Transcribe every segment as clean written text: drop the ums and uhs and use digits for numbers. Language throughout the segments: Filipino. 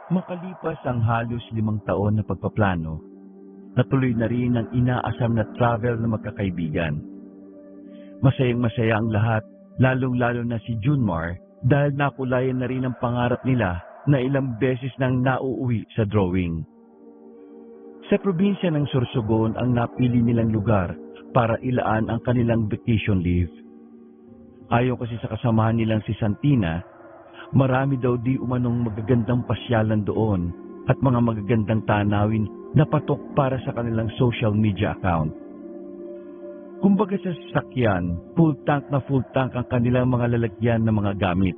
Makalipas ang halos 5 taon na pagpaplano, natuloy na rin ang inaasam na travel na magkakaibigan. Masayang-masaya ang lahat, lalong-lalo na si Junmar dahil nakulayan na rin ang pangarap nila na ilang beses nang nauuwi sa drawing. Sa probinsya ng Sorsogon ang napili nilang lugar para ilaan ang kanilang vacation leave. Ayon kasi sa kasamahan nilang si Santina, marami daw di umanong magagandang pasyalan doon at mga magagandang tanawin na patok para sa kanilang social media account. Kumbaga sa sasakyan, full tank ang kanilang mga lalagyan ng mga gamit.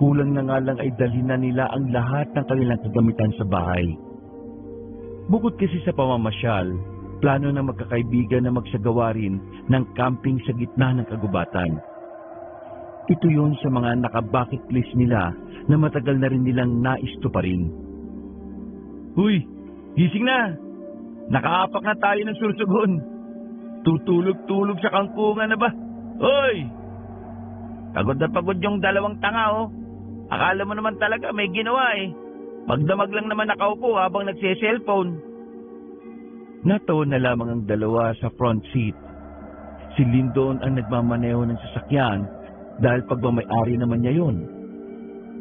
Kulang na nga lang ay dalhin na nila ang lahat ng kanilang kagamitan sa bahay. Bukod kasi sa pamamasyal, plano ng magkakaibigan na magsagawa rin ng camping sa gitna ng kagubatan. Ito yun sa mga naka-bucket list nila na matagal na rin nilang naistuparin. Huy! Gising na! Nakaapak na tayo ng Sorsogon! Tutulog-tulog sa kangkungan na ba? Hoy! Pagod na pagod yung dalawang tanga oh. Akala mo naman talaga may ginawa eh. Magdamag lang naman nakaupo habang nagse-cellphone. Nataon na lamang ang dalawa sa front seat. Si Lyndon ang nagmamaneho ng sasakyan dahil pagmamayari naman niya yun.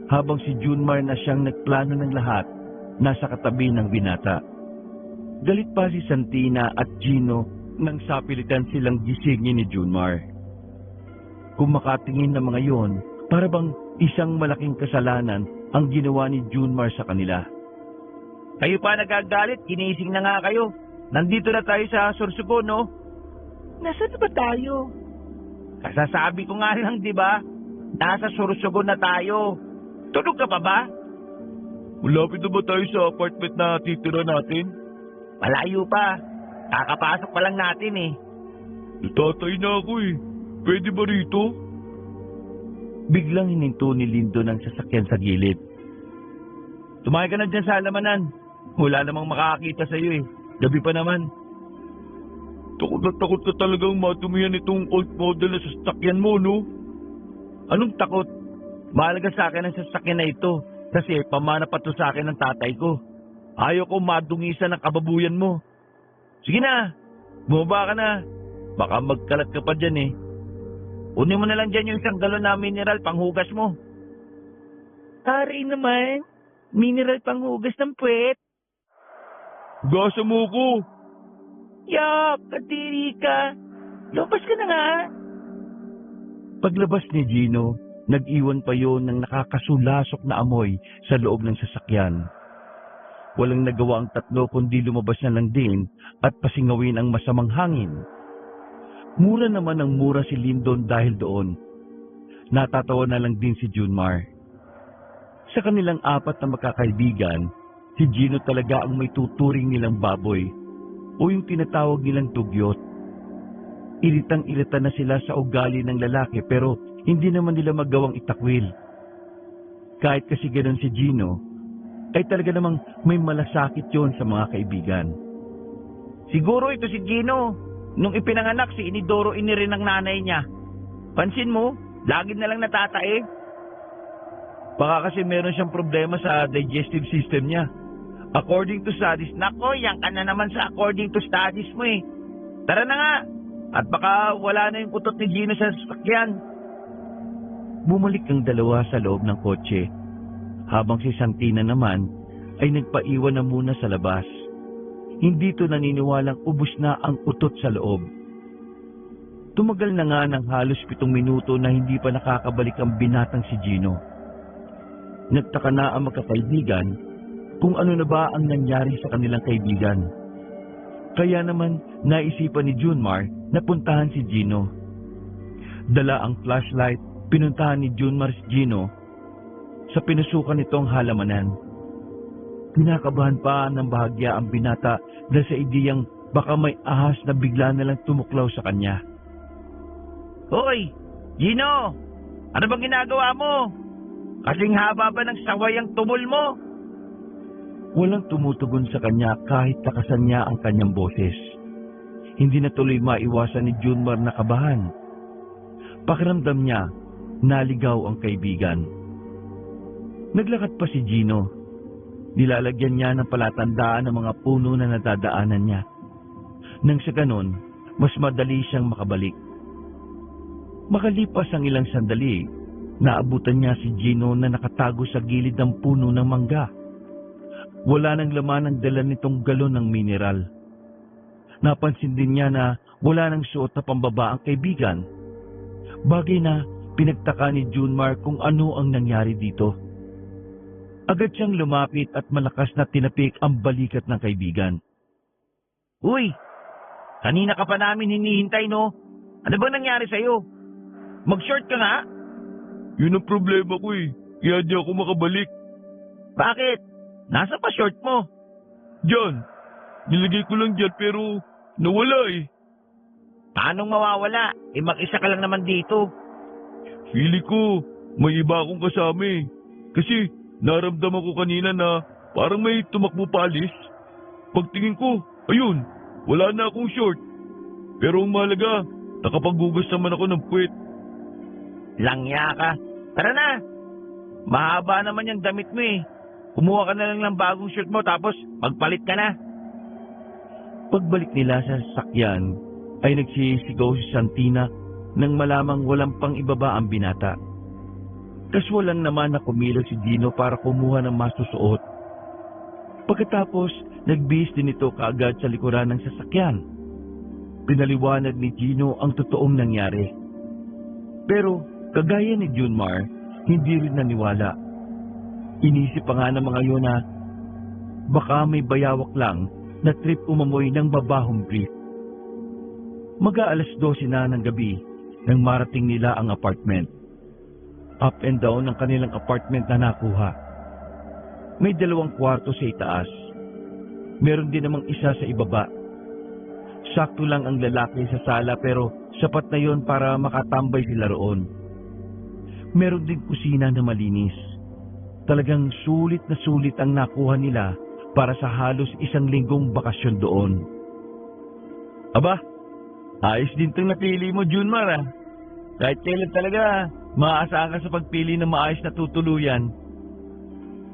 Habang si Junmar na siyang nagplano ng lahat, nasa katabi ng binata. Galit pa si Santina at Gino nang sapilitan silang gisingin ni Junmar. Kung makatingin ng mga yon, para bang isang malaking kasalanan ang ginawa ni Junmar sa kanila. Kayo pa nagagalit, ginising na nga kayo. Nandito na tayo sa Sorsogon, no? Nasaan ba tayo? Kasasabi ko nga lang, di ba? Nasa Sorsogon na tayo. Tulog ka pa ba? Malapit na ba tayo sa apartment na titira natin? Malayo pa. Kakapasok pa lang natin eh. Natatay na ako eh. Pwede ba rito? Biglang hininto ni Lindo ng sasakyan sa gilid. Tumakay ka na dyan sa halamanan. Wala namang makakakita sa iyo eh. Gabi pa naman. Takot ka talagang matumihan itong old model na sasakyan mo, no? Anong takot? Mahalaga sa akin ang sasakyan na ito kasi pamana pa to sa akin ng tatay ko. Ayaw ko madungisan ng kababuyan mo. Sige na, bumaba ka na. Baka magkalat ka pa dyan eh. Unin mo na lang dyan yung 1 galon na mineral panghugas mo. Tari naman, mineral panghugas ng puwet. Gasa mo ko. Yak, katiri ka. Lumabas ka na nga. Paglabas ni Gino, nag-iwan pa yon ng nakakasulasok na amoy sa loob ng sasakyan. Walang nagawa ang tatlo kundi lumabas na lang din at pasingawin ang masamang hangin. Mura naman ang mura si Lyndon dahil doon. Natatawa na lang din si Junmar. Sa kanilang 4 na magkakaibigan, si Gino talaga ang may tuturing nilang baboy o yung tinatawag nilang dugyot. Iritang-irita na sila sa ugali ng lalaki pero hindi naman nila magawang itakwil. Kahit kasi ganoon si Gino, ay talaga namang may malasakit yon sa mga kaibigan. Siguro ito si Gino. Nung ipinanganak si Inidoro inirin ng nanay niya. Pansin mo, lagi na lang natatae. Baka kasi meron siyang problema sa digestive system niya. According to studies, nako, yan ka na naman sa according to studies mo eh. Tara na nga, at baka wala na yung kutot ni Gino sa sasakyan. Bumalik ang dalawa sa loob ng kotse, habang si Santina naman ay nagpaiwan na muna sa labas. Hindi to naniniwalang ubos na ang utot sa loob. Tumagal na nga ng halos 7 minuto na hindi pa nakakabalik ang binatang si Gino. Nagtaka na ang magkakaibigan kung ano na ba ang nangyari sa kanilang kaibigan. Kaya naman naisipan ni Junmar na puntahan si Gino. Dala ang flashlight, pinuntahan ni Junmar si Gino sa pinusukan nitong halamanan. Kinakabahan pa ng bahagya ang binata dahil sa ideyang baka may ahas na bigla na lang tumuklaw sa kanya. Hoy! Gino! Ano bang ginagawa mo? Kasing haba ba ng saway ang tumol mo? Walang tumutugon sa kanya kahit takasan niya ang kanyang boses. Hindi na tuloy maiwasan ni Junmar na kabahan. Pakiramdam niya, naligaw ang kaibigan. Naglakad pa si Gino. Nilalagyan niya ng palatandaan ng mga puno na nadadaanan niya. Nang sa ganon, mas madali siyang makabalik. Makalipas ang ilang sandali, naabutan niya si Gino na nakatago sa gilid ng puno ng mangga. Wala nang laman ang dala nitong galon ng mineral. Napansin din niya na wala nang suot na pambaba ang kaibigan. Bagay na pinagtaka ni Junmar kung ano ang nangyari dito. Agad siyang lumapit at malakas na tinapik ang balikat ng kaibigan. Uy! Kanina ka pa namin hinihintay, no? Ano bang nangyari sa'yo? Mag-short ka nga? Yun ang problema ko eh. Kaya di ako makabalik. Bakit? Nasa pa short mo? Diyan. Nilagay ko lang dyan pero nawala eh. Paanong mawawala? Mag-isa ka lang naman dito. Feeling ko may iba akong kasama eh. Kasi naramdaman ko kanina na parang may tumakbo palis. Pagtingin ko, ayun, wala na akong short. Pero ang mahalaga, nakapaghugas naman ako ng puwet. Langya ka. Tara na. Mahaba naman yung damit mo eh. Kumuha ka na lang ng bagong shirt mo tapos magpalit ka na. Pagbalik nila sa sasakyan, ay nagsisigaw si Santina nang malamang walang pang ibaba ang binata. Kaswalan naman na kumilos si Gino para kumuha ng masusuot. Pagkatapos, nagbihis din ito kaagad sa likuran ng sasakyan. Pinaliwanag ni Gino ang totoong nangyari. Pero, kagaya ni Junmar, hindi rin naniwala. Inisip pa nga ng mga yun na baka may bayawak lang na trip umamoy ng babahong brief. Mag-aalas 12 na ng gabi nang marating nila ang apartment. Up and down ang kanilang apartment na nakuha. May 2 kwarto sa itaas. Meron din namang isa sa ibaba. Sakto lang ang lalaki sa sala pero sapat na yon para makatambay sila roon. Meron din kusina na malinis. Talagang sulit na sulit ang nakuha nila para sa halos 1 linggong bakasyon doon. Aba, ayos din itong napili mo, Junmar ah. Kahit kailan talaga, maaasahan ka sa pagpili ng maayos na tutuluyan.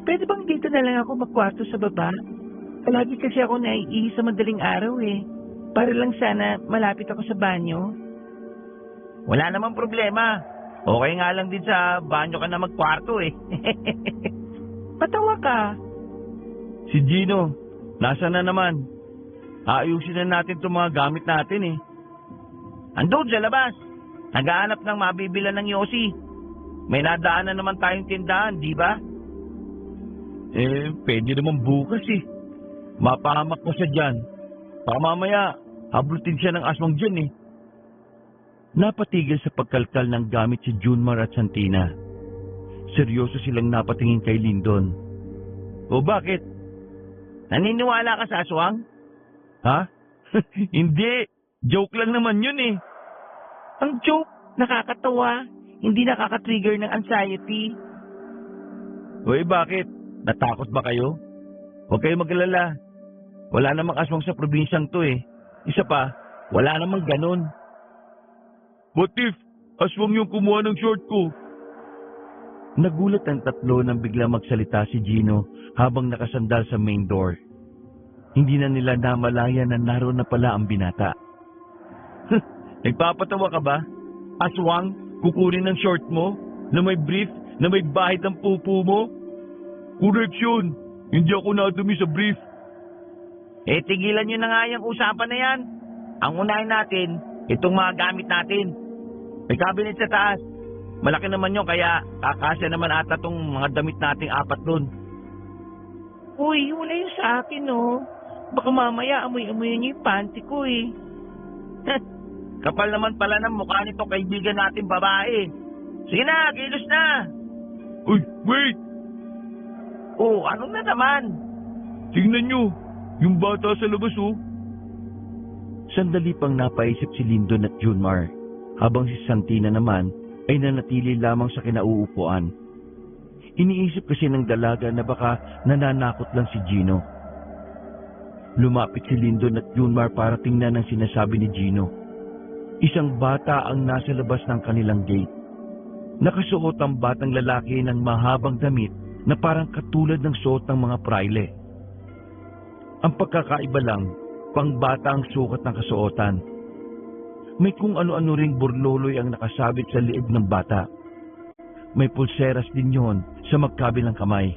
Pwede bang dito na lang ako magkwarto sa baba? Palagi kasi ako naiihi sa madaling araw eh. Para lang sana malapit ako sa banyo. Wala namang problema. Okay nga lang din sa banyo ka na magkwarto eh. Patawa ka. Si Gino, nasa na naman? Aayusin na natin itong mga gamit natin eh. Andun sa labas. Naghahanap ng mabibilan ng Yossi. May nadaanan naman tayong tindahan, di ba? Pwede naman bukas eh. Mapahamak ko siya dyan. Baka mamaya, hablutin siya ng aswang dyan eh. Napatigil sa pagkalkal ng gamit si Junmar at Santina. Seryoso silang napatingin kay Lyndon. O bakit? Naniniwala ka sa aswang? Ha? Hindi. Joke lang naman yun eh. Ang joke, nakakatawa. Hindi nakaka-trigger ng anxiety. Uy, bakit? Natakot ba kayo? Huwag kayo mag-alala. Wala namang aswang sa probinsyang to eh. Isa pa, wala namang ganun. What if aswang yung kumuha ng short ko? Nagulat ang tatlo nang bigla magsalita si Gino habang nakasandal sa main door. Hindi na nila namalaya na naroon na pala ang binata. Nagpapatawa ka ba? Aswang, kukunin ng short mo? Na may brief? Na may bahid ng pupo mo? Correction! Hindi ako nadumi sa brief. Tigilan nyo na nga yung usapan na yan. Ang unahin natin, itong mga gamit natin. May cabinet sa taas. Malaki naman yun kaya kakasya naman ata tong mga damit nating 4 dun. Uy, wala yun sa akin oh. Baka mamaya amoy-amoy niyo yung panty ko eh. Kapal naman pala ng mukha nitong kaibigan natin babae. Sige na, kilos na. Uy, wait! Oh, ano na naman? Tingnan nyo, yung bata sa labas oh. Sandali pang napaisip si Lyndon at Junmar, habang si Santina naman ay nanatili lamang sa kinauupuan. Iniisip kasi ng dalaga na baka nananakot lang si Gino. Lumapit si Lyndon at Junmar para tingnan ang sinasabi ni Gino. Isang bata ang nasa labas ng kanilang gate. Nakasuot ang batang lalaki ng mahabang damit na parang katulad ng suot ng mga praile. Ang pagkakaiba lang, pangbata ang sukat ng kasuotan. May kung ano-ano ring burloloy ang nakasabit sa liig ng bata. May pulseras din yon sa magkabilang kamay.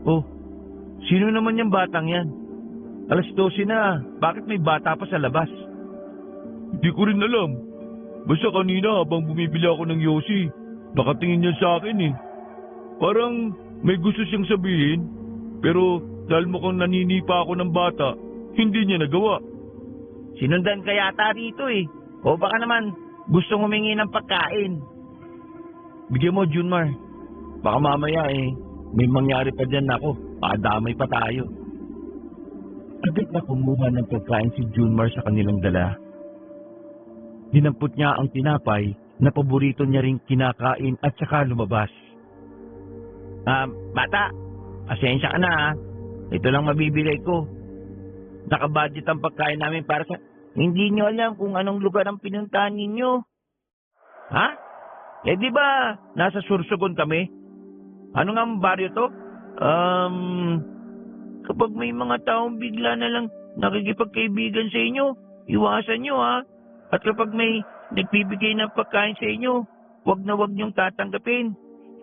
Oh, sino naman yung batang yan? Alas 12 na, bakit may bata pa sa labas? Hindi ko rin alam. Basta kanina habang bumibili ako ng yosi, nakatingin niya sa akin eh. Parang may gusto siyang sabihin, pero dahil mukhang naninipa ako ng bata, hindi niya nagawa. Sinundan ka yata rito eh. O baka naman gustong humingi ng pagkain. Bigyan mo, Junmar. Baka mamaya may mangyari pa dyan ako. Pakadamay pa tayo. Agad na kumuha ng pagkain si Junmar sa kanilang dala. Dinampot niya ang tinapay na paborito niya ring kinakain at saka lumabas. Bata, pasensya ka na ha. Ito lang mabibigay ko. Nakabudget ang pagkain namin para sa... Hindi nyo alam kung anong lugar ang pinuntahan ninyo. Ha? Eh di ba nasa Sursogon kami? Ano nga ang baryo to? Kapag may mga taong bigla na lang nakikipagkaibigan sa inyo, iwasan nyo ha. At kapag may nagbibigay ng pagkain sa inyo, wag na wag nyong tatanggapin.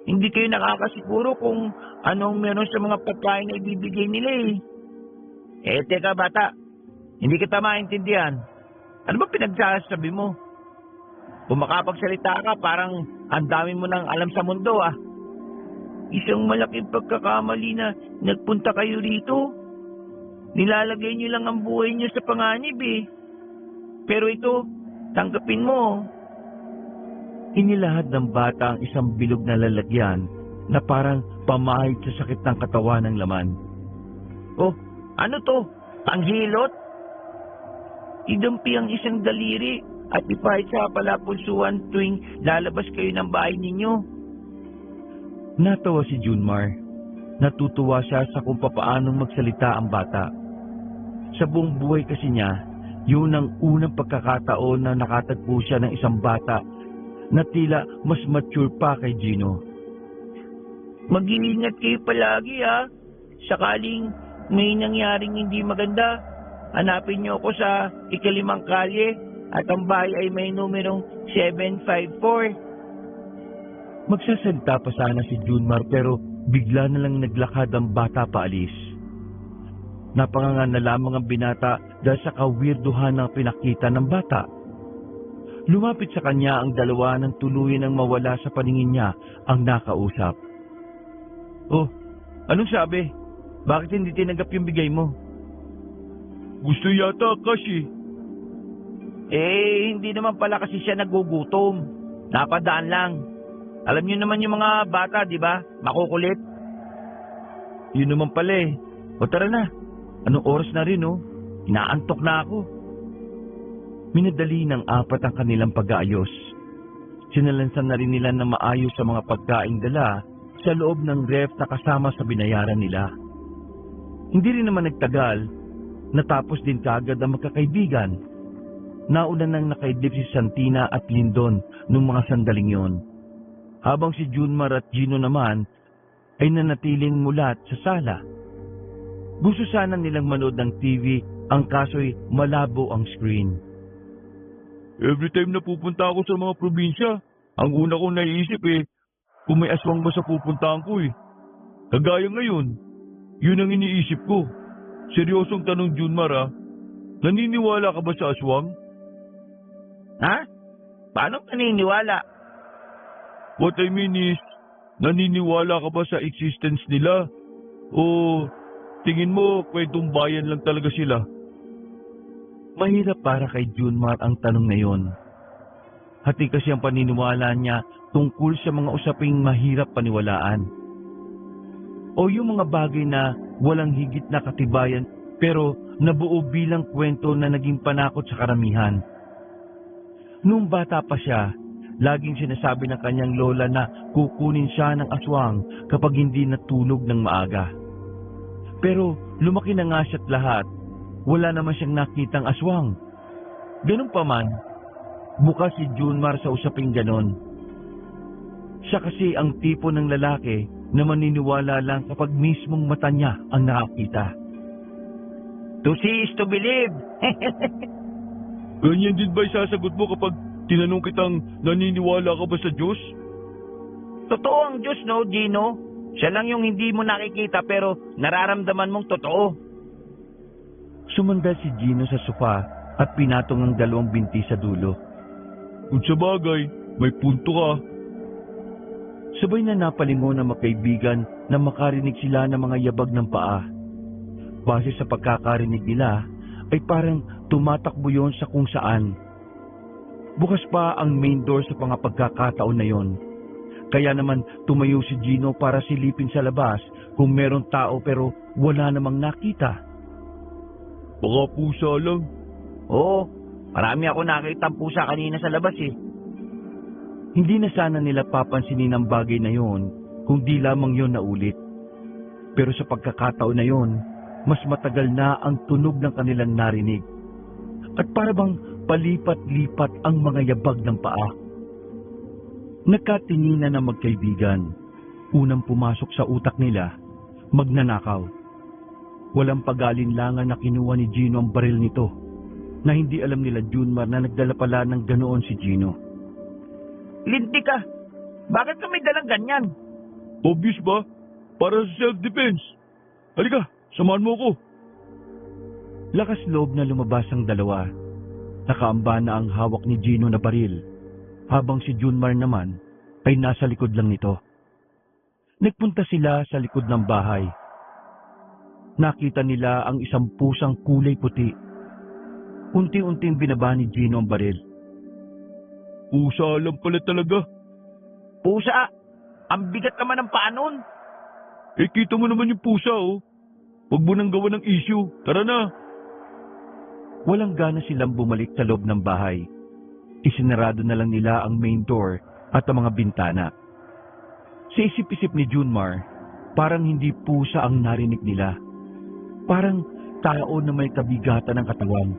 Hindi kayo nakakasiguro kung anong meron sa mga pagkain na ibibigay nila eh. Teka bata, hindi kita maintindihan. Ano ba pinagsasabi mo? Kung makapagsalita ka, parang ang dami mo nang alam sa mundo ah. Isang malaking pagkakamali na nagpunta kayo rito. Nilalagay niyo lang ang buhay niyo sa panganib eh. Pero ito, tanggapin mo. Inilahad ng bata ang isang bilog na lalagyan na parang pamahid sa sakit ng katawan ng laman. Oh, ano to? Panghilot? Idampi ang isang daliri at ipahid sa palapulsuan tuwing lalabas kayo ng bahay ninyo. Natawa si Junmar. Natutuwa siya sa kung papaanong magsalita ang bata. Sa buong buhay kasi niya, yun ang unang pagkakataon na nakatagpo siya ng isang bata na tila mas mature pa kay Gino. Mag-iingat kayo palagi ha. Sakaling may nangyaring hindi maganda, hanapin niyo ako sa 5 kalye at ang bahay ay may numerong 754. Magsasalita pa sana si Junmar pero bigla na lang naglakad ang bata paalis. Napangangan na lamang ang binata dahil sa kawirduhan ng pinakita ng bata. Lumapit sa kanya ang dalawa nang tuluyan ng mawala sa paningin niya ang nakausap. Oh, anong sabi? Bakit hindi tinanggap yung bigay mo? Gusto yata kasi. Hindi naman pala kasi siya nagugutom. Napadaan lang. Alam niyo naman yung mga bata, di ba? Makukulit. Yun naman pala eh. O tara na. Anong oras na rin oh? Inaantok na ako. Minadali ng 4 ang kanilang pag-aayos. Sinalansan na rin nila na maayos sa mga pagkaing dala sa loob ng ref na kasama sa binayaran nila. Hindi rin naman nagtagal, natapos din kaagad ang magkakaibigan. Nauna nang nakaidlip si Santina at Lindon nung mga sandaling yon. Habang si Junmar at Gino naman ay nanatiling mulat sa sala. Gusto sana nilang manood ng TV, ang kaso'y malabo ang screen. Every time na pupunta ako sa mga probinsya, ang una kong naiisip kung may aswang ba sa pupuntahan ko eh. Kagaya ngayon, yun ang iniisip ko. Seryosong tanong, Junmar ah. Naniniwala ka ba sa aswang? Ha? Paano naniniwala? What I mean is, naniniwala ka ba sa existence nila? O tingin mo kwentong bayan lang talaga sila? Mahirap para kay Junmar ang tanong na yon. Hati kasi ang paniniwala niya tungkol sa mga usaping mahirap paniwalaan. O yung mga bagay na walang higit na katibayan pero nabuo bilang kwento na naging panakot sa karamihan. Noong bata pa siya, laging sinasabi ng kanyang lola na kukunin siya ng aswang kapag hindi natulog ng maaga. Pero lumaki na nga siya't lahat, wala naman siyang nakitang aswang. Ganun pa man, bukas si Junmar sa usaping ganon. Siya kasi ang tipo ng lalaki na maniniwala lang kapag mismong mata niya ang nakakita. To see is to believe. Ganyan din ba isasagot mo kapag tinanong kitang naniniwala ka ba sa Diyos? Totoo ang Diyos, no, Gino? Siya lang yung hindi mo nakikita pero nararamdaman mong totoo. Sumandal si Gino sa sofa at pinatong ang dalawang binti sa dulo. Kung sa bagay, may punto ka. Sabay na napalingon ng magkaibigan na makarinig sila ng mga yabag ng paa. Base sa pagkakarinig nila, ay parang tumatakbo yon sa kung saan. Bukas pa ang main door sa mga pagkakataon na yon. Kaya naman tumayo si Gino para silipin sa labas kung meron tao pero wala namang nakita. Baka pusa lang. Oo, marami ako nakitang pusa kanina sa labas eh. Hindi na sana nila papansinin ang bagay na yon kung di lamang yon naulit. Pero sa pagkakataon na yon, mas matagal na ang tunog ng kanilang narinig. At para bang palipat-lipat ang mga yabag ng paa. Nagkatinginan ng magkaibigan. Unang pumasok sa utak nila, magnanakaw. Walang pag-alinlangan na kinuha ni Gino ang baril nito, na hindi alam nila Junmar na nagdala pala ng ganoon si Gino. Linti ka! Bakit ka may dalang ganyan? Obvious ba? Para sa self-defense. Halika, samahan mo ko. Lakas loob na lumabas ang dalawa. Nakaamba na ang hawak ni Gino na baril, habang si Junmar naman ay nasa likod lang nito. Nagpunta sila sa likod ng bahay. Nakita nila ang isang pusang kulay puti. Unti-unting binaba ni Gino ang baril. Pusa lang pala talaga. Pusa! Ang bigat naman ng paa nun! Eh, kita mo naman yung pusa, oh. Huwag mo nang gawa ng issue. Tara na. Walang gana silang bumalik sa loob ng bahay. Isinarado na lang nila ang main door at ang mga bintana. Sa isip-isip ni Junmar, parang hindi pusa ang narinig nila. Parang tao na may kabigatan ng katawan.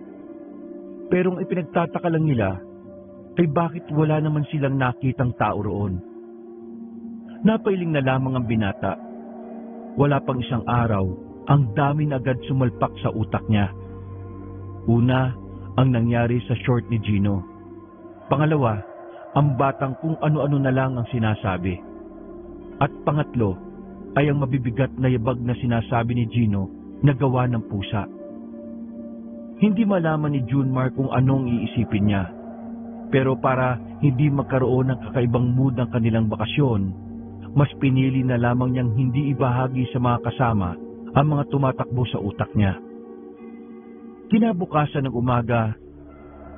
Pero ang ipinagtataka lang nila ay bakit wala naman silang nakitang tao roon. Napailing na lamang ang binata. Wala pang isang araw, ang dami na agad sumalpak sa utak niya. Una, ang nangyari sa short ni Gino. Pangalawa, ang batang kung ano-ano na lang ang sinasabi. At pangatlo, ay ang mabibigat na yabag na sinasabi ni Gino na gawa ng pusa. Hindi malaman ni Junmar kung anong iisipin niya. Pero para hindi magkaroon ng kakaibang mood ng kanilang bakasyon, mas pinili na lamang niyang hindi ibahagi sa mga kasama ang mga tumatakbo sa utak niya. Kinabukasan ng umaga,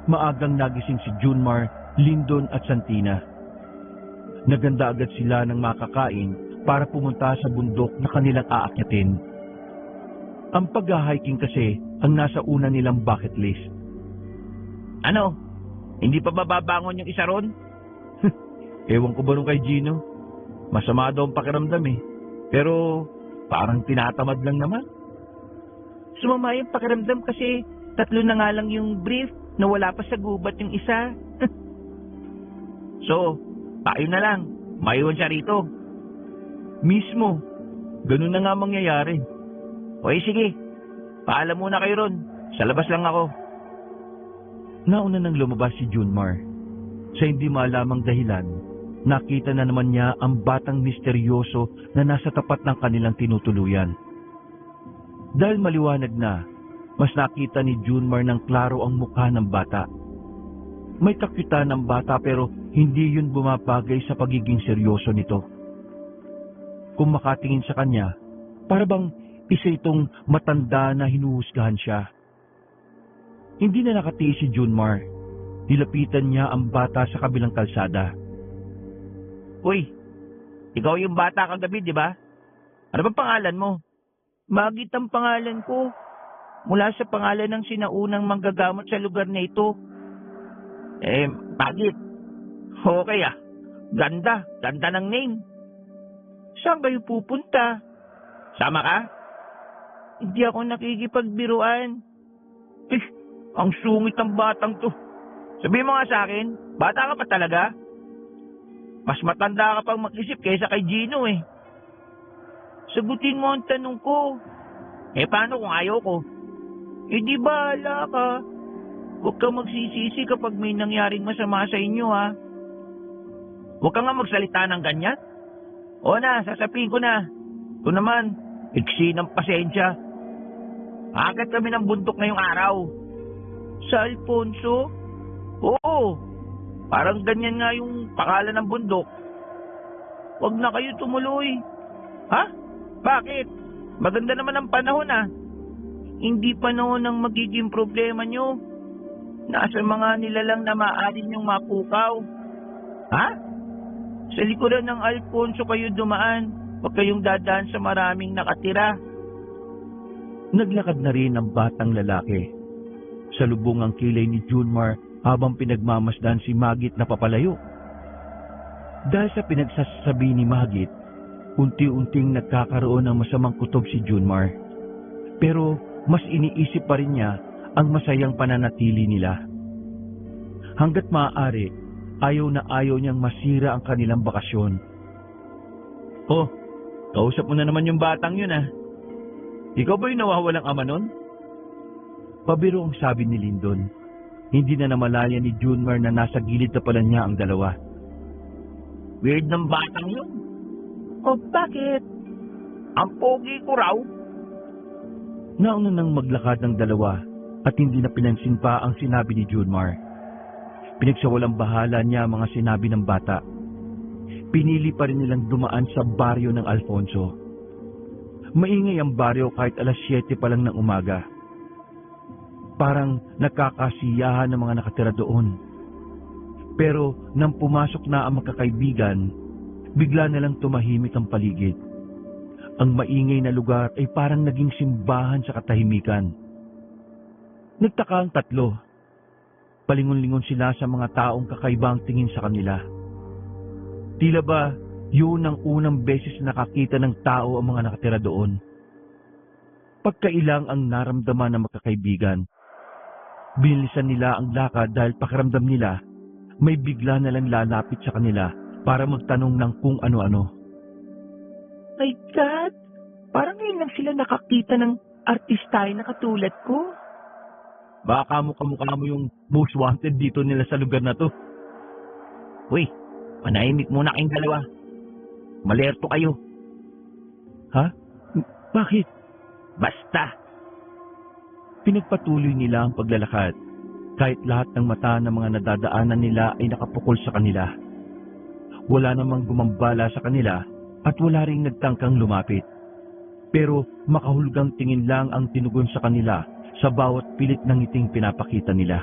maagang nagising si Junmar, Lyndon at Santina. Naganda agad sila ng makakain para pumunta sa bundok na kanilang aakyatin. Ang pag-hiking kasi ang nasa una nilang bucket list. Ano? Hindi pa babangon yung isa ron? Ewan ko ba nung kay Gino? Masama daw ang pakiramdam eh. Pero parang tinatamad lang naman. Sumama yung pakiramdam kasi 3 na nga lang yung brief na wala pa sa gubat yung isa. So, tayo na lang. Maiwan siya rito. Mismo, ganun na nga mangyayari. Okay, sige. Paalam muna kayo ron. Sa labas lang ako. Nauna nang lumabas si Junmar. Sa hindi malamang dahilan, nakita na naman niya ang batang misteryoso na nasa tapat ng kanilang tinutuluyan. Dahil maliwanag na, mas nakita ni Junmar ng klaro ang mukha ng bata. May takyutan ng bata pero hindi yun bumabagay sa pagiging seryoso nito. Kung makatingin sa kanya, para bang isa itong matanda na hinuhusgahan siya. Hindi na nakatiis si Junmar. Nilapitan niya ang bata sa kabilang kalsada. Uy, ikaw yung bata kagabi, di ba? Ano bang pangalan mo? Magit ang pangalan ko. Mula sa pangalan ng sinaunang manggagamot sa lugar na ito. Magit. Okay ah. Ganda. Ganda ng name. Saan kayo pupunta? Sama ka? Hindi ako nakikipagbiruan. Ang sungit ng batang to. Sabihin mo nga sa akin, bata ka pa talaga? Mas matanda ka pang mag-isip kaysa kay Gino eh. Sagutin mo ang tanong ko. Eh, paano kung ayaw ko? Eh, di bahala ka. Huwag kang magsisisi kapag may nangyaring masama sa inyo, ha? Huwag ka nga magsalita ng ganyan. O na, sasabihin ko na. Ito naman, iksi ng pasensya. Agad kami ng bundok ngayong araw. Sa Alfonso? Oo. Parang ganyan nga yung pangalan ng bundok. Huwag na kayo tumuloy. Ha? Bakit? Maganda naman ang panahon, ah. Hindi panahon ang magiging problema nyo. Nasa mga nilalang na maaari nyong mapukaw. Ha? Sa likuran ng Alfonso kayo dumaan. Huwag kayong dadaan sa maraming nakatira. Naglakad na rin ang batang lalaki. Salubong ang kilay ni Junmar habang pinagmamasdan si Magit na papalayo. Dahil sa pinagsasabi ni Magit, unti-unting nagkakaroon ng masamang kutob si Junmar. Pero mas iniisip pa rin niya ang masayang pananatili nila. Hanggat maaari, ayaw na ayaw niyang masira ang kanilang bakasyon. Oh, kausap mo na naman yung batang yun, ah. Ikaw ba yung nawawalang ama nun? Pabiro ang sabi ni Lyndon. Hindi na namalaya ni Junmar na nasa gilid na pala niya ang dalawa. Weird ng batang yun. O bakit? Ang pogi ko raw. Nauna nang maglakad ng dalawa at hindi na pinansin pa ang sinabi ni Junmar. Pinagsawalang bahala niya ang mga sinabi ng bata. Pinili pa rin nilang dumaan sa baryo ng Alfonso. Maingay ang baryo kahit alas 7 pa lang ng umaga. Parang nakakasiyahan ng mga nakatira doon. Pero nang pumasok na ang magkakaibigan, bigla na lang tumahimik ang paligid. Ang maingay na lugar ay parang naging simbahan sa katahimikan. Nagtaka ang tatlo. Palingon-lingon sila sa mga taong kakaibang tingin sa kanila. Tila ba yun ang unang beses na nakakita ng tao ang mga nakatira doon? Pagkailang ang naramdaman ng magkakaibigan. Binilisan nila ang lakad dahil pakiramdam nila may bigla na lang lalapit sa kanila para magtanong ng kung ano-ano. My God! Parang ngayon lang sila nakakita ng artistay na katulad ko. Baka mukha mo yung most wanted dito nila sa lugar na to. Uy, manahimik muna kayong dalawa. Malerto kayo. Ha? Bakit? Basta. Pinagpatuloy nila ang paglalakad kahit lahat ng mata ng mga nadadaanan nila ay nakapukol sa kanila. Wala namang gumambala sa kanila at wala ring nagtangkang lumapit. Pero makahulugang tingin lang ang tinugon sa kanila sa bawat pilit ng ngiting pinapakita nila.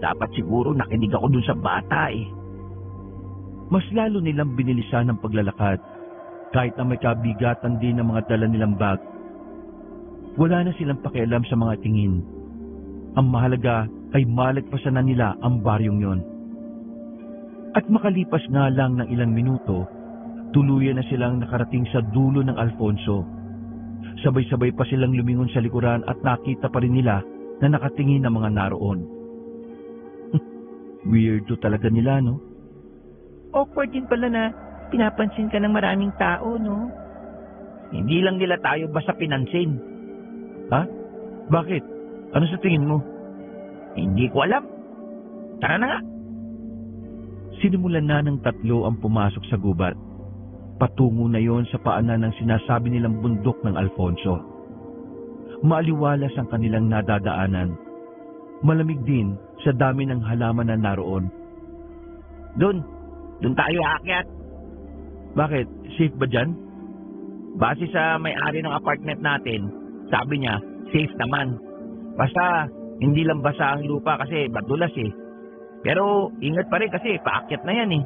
Dapat siguro nakinig ako dun sa bata eh. Mas lalo nilang binilisan ang paglalakad kahit na may kabigatan din ng mga dala nilang bag. Wala na silang pakialam sa mga tingin. Ang mahalaga ay malagpasan na nila ang baryong yon. At makalipas nga lang ng ilang minuto, tuluyan na silang nakarating sa dulo ng Alfonso. Sabay-sabay pa silang lumingon sa likuran at nakita pa rin nila na nakatingin ang mga naroon. Weirdo talaga nila, no? Awkward din pala na pinapansin ka ng maraming tao, no? Hindi lang nila tayo basta pinansin. Ha? Bakit? Ano sa tingin mo? Hindi ko alam. Tara na nga. Sinimulan na ng tatlo ang pumasok sa gubat. Patungo na yon sa paanan ng sinasabi nilang bundok ng Alfonso. Maaliwalas ang kanilang nadadaanan. Malamig din sa dami ng halaman na naroon. Doon tayo aakyat. Bakit? Safe ba dyan? Base sa may-ari ng apartment natin, sabi niya, safe naman. Basta, hindi lang basa ang lupa kasi madulas eh. Pero, ingat pa rin kasi paakyat na yan eh.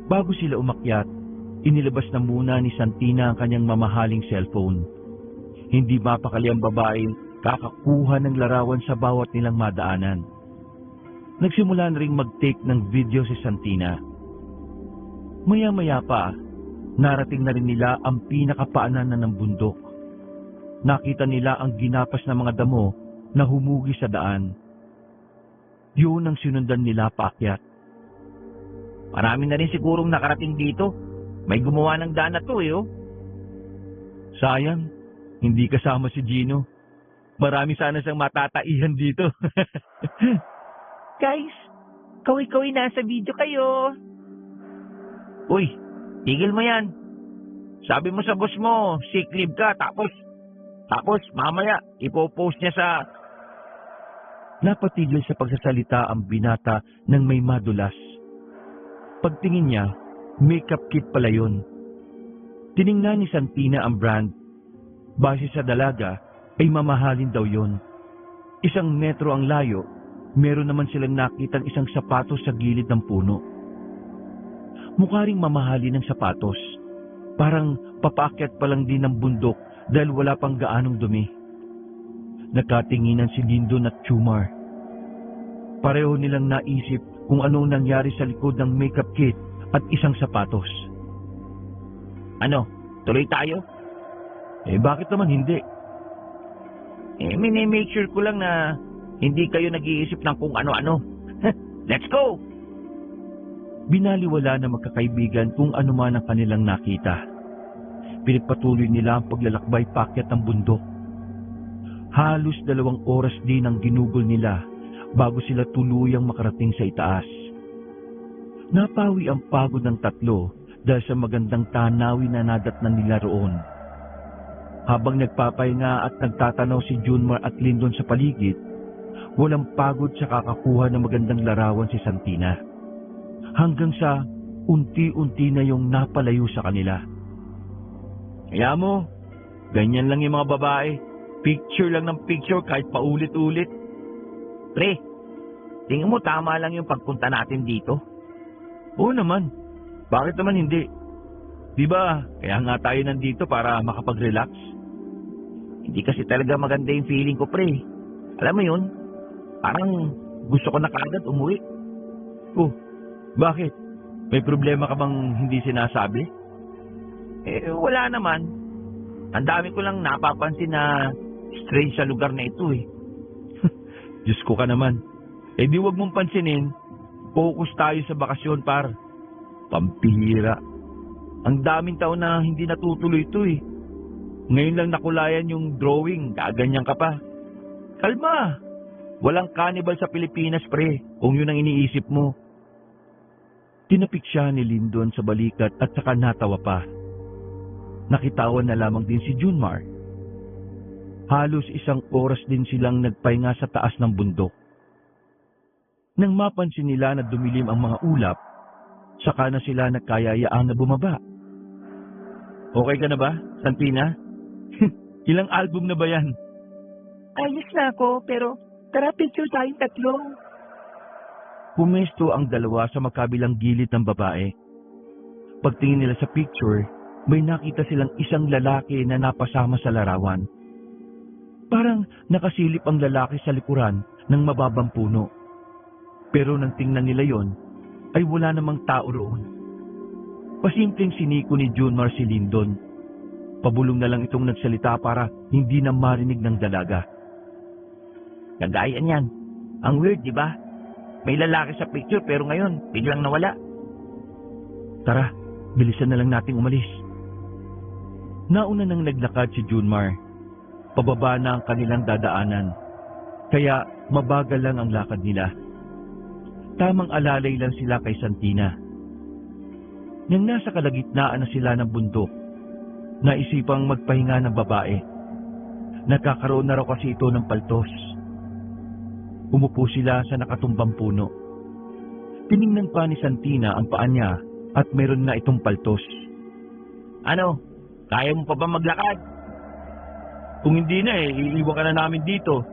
Bago sila umakyat, inilabas na muna ni Santina ang kanyang mamahaling cellphone. Hindi mapakali ang babaeng kakakuha ng larawan sa bawat nilang madaanan. Nagsimula na ring mag-take ng video si Santina. Maya-maya pa, narating na rin nila ang pinakapaanan ng bundok. Nakita nila ang ginapas na mga damo na humugi sa daan. Yun ang sinundan nila paakyat. Marami na rin sigurong nakarating dito. may gumawa ng daan na to eh, oh. Sayang, hindi kasama si Gino. Marami sana siyang matataihan dito. Guys, kaway-kaway nasa video kayo. Uy, tigil mo yan. Sabi mo sa boss mo, sick leave ka, tapos mamaya, ipopost niya sa... Napatigil sa pagsasalita ang binata ng may madulas. Pagtingin niya, makeup kit pala yun. Tiningnan ni Santina ang brand. Base sa dalaga, ay mamahalin daw yun. 1 metro ang layo, meron naman silang nakitang isang sapatos sa gilid ng puno. Mukha ring mamahalin ng sapatos. Parang papaakyat pa lang din ng bundok dahil wala pang gaanong dumi. Nakatinginan si Lindon at Chumar. Pareho nilang naisip kung anong nangyari sa likod ng makeup kit at isang sapatos. Ano, tuloy tayo? Bakit naman hindi? Make sure ko lang na hindi kayo nag-iisip ng kung ano-ano. Let's go! Binaliwala na magkakaibigan kung ano man ang kanilang nakita. Pinagpatuloy nila ang paglalakbay paakyat ng bundok. Halos 2 oras din ang ginugol nila bago sila tuluyang makarating sa itaas. Napawi ang pagod ng tatlo dahil sa magandang tanawin na nadatnan nila roon. Habang nagpapahinga at nagtatanaw si Junmar at Lindon sa paligid, walang pagod sa kakakuha ng magandang larawan si Santina. Hanggang sa unti-unti na yung napalayo sa kanila. Kaya mo, ganyan lang yung mga babae. Picture lang ng picture kahit paulit-ulit. Pre, tingin mo tama lang yung pagpunta natin dito? Oo naman. Bakit naman hindi? Diba, kaya nga tayo nandito para makapag-relax? Hindi kasi talaga maganda yung feeling ko, pre. Alam mo yun, parang gusto ko na kaagad umuwi. Oh, bakit? May problema ka bang hindi sinasabi? Wala naman. Ang dami ko lang napapansin na strange sa lugar na ito eh. Diyos ko ka naman. Di wag mong pansinin. Focus tayo sa bakasyon, par. Pampihira. Ang daming taon na hindi natutuloy ito eh. Ngayon lang nakulayan yung drawing, gaganyan ka pa. Kalma! Walang carnival sa Pilipinas, pre, kung yun ang iniisip mo. Tinapik siya ni Lindon sa balikat at saka natawa pa. Nakitawan na lamang din si Junmar. Halos 1 oras din silang nagpahinga sa taas ng bundok. Nang mapansin nila na dumilim ang mga ulap, saka na sila nagkayayaan na bumaba. Okay ka na ba, Santina? Ilang album na ba yan? Ayos na ako, pero tara picture tayong 3. Pumesto ang dalawa sa magkabilang gilid ng babae. Pagtingin nila sa picture, may nakita silang isang lalaki na napasama sa larawan. Parang nakasilip ang lalaki sa likuran ng mababang puno. Pero nang tingnan nila yon, ay wala namang tao roon. Pasimpleng siniko ni Junmar si Lindon. Pabulong na lang itong nagsalita para hindi na marinig ng dalaga. Kagayan yan. Ang weird, di ba? May lalaki sa picture pero ngayon, biglang nawala. Tara, bilisan na lang nating umalis. Nauna nang naglakad si Junmar. Pababa na ang kanilang dadaanan. Kaya mabagal lang ang lakad nila. Tamang alalay lang sila kay Santina. Nang nasa kalagitnaan na sila ng bundok, naisipang magpahinga ng babae. Nagkakaroon na raw kasi ito ng paltos. Umupo sila sa nakatumbang puno. Tiningnan pa ni Santina ang paa niya at meron na itong paltos. Ano? Kaya mo pa ba maglakad? Kung hindi na iiwan ka na namin dito.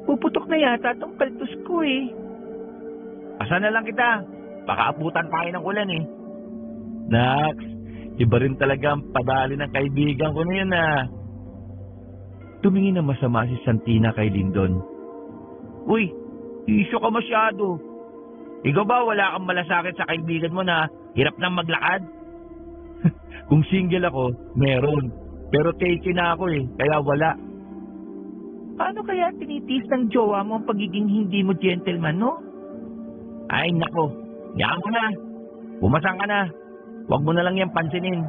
Puputok na yata itong paltos ko eh. Asan na lang kita? Baka abutan tayo ng ulan eh. Nax, iba rin talaga ang padali ng kaibigan ko na yun ah. Tumingin na masama si Santina kay Lindon. Uy, isyo ka masyado. Ikaw ba wala kang malasakit sa kaibigan mo na hirap nang maglakad? Kung single ako, meron. Pero taken na ako kaya wala. Paano kaya tinitis ng jowa mo ang pagiging hindi mo gentleman, no? Ay nako, yaan ko na. Pumasang ka na. Huwag mo na lang yan pansinin.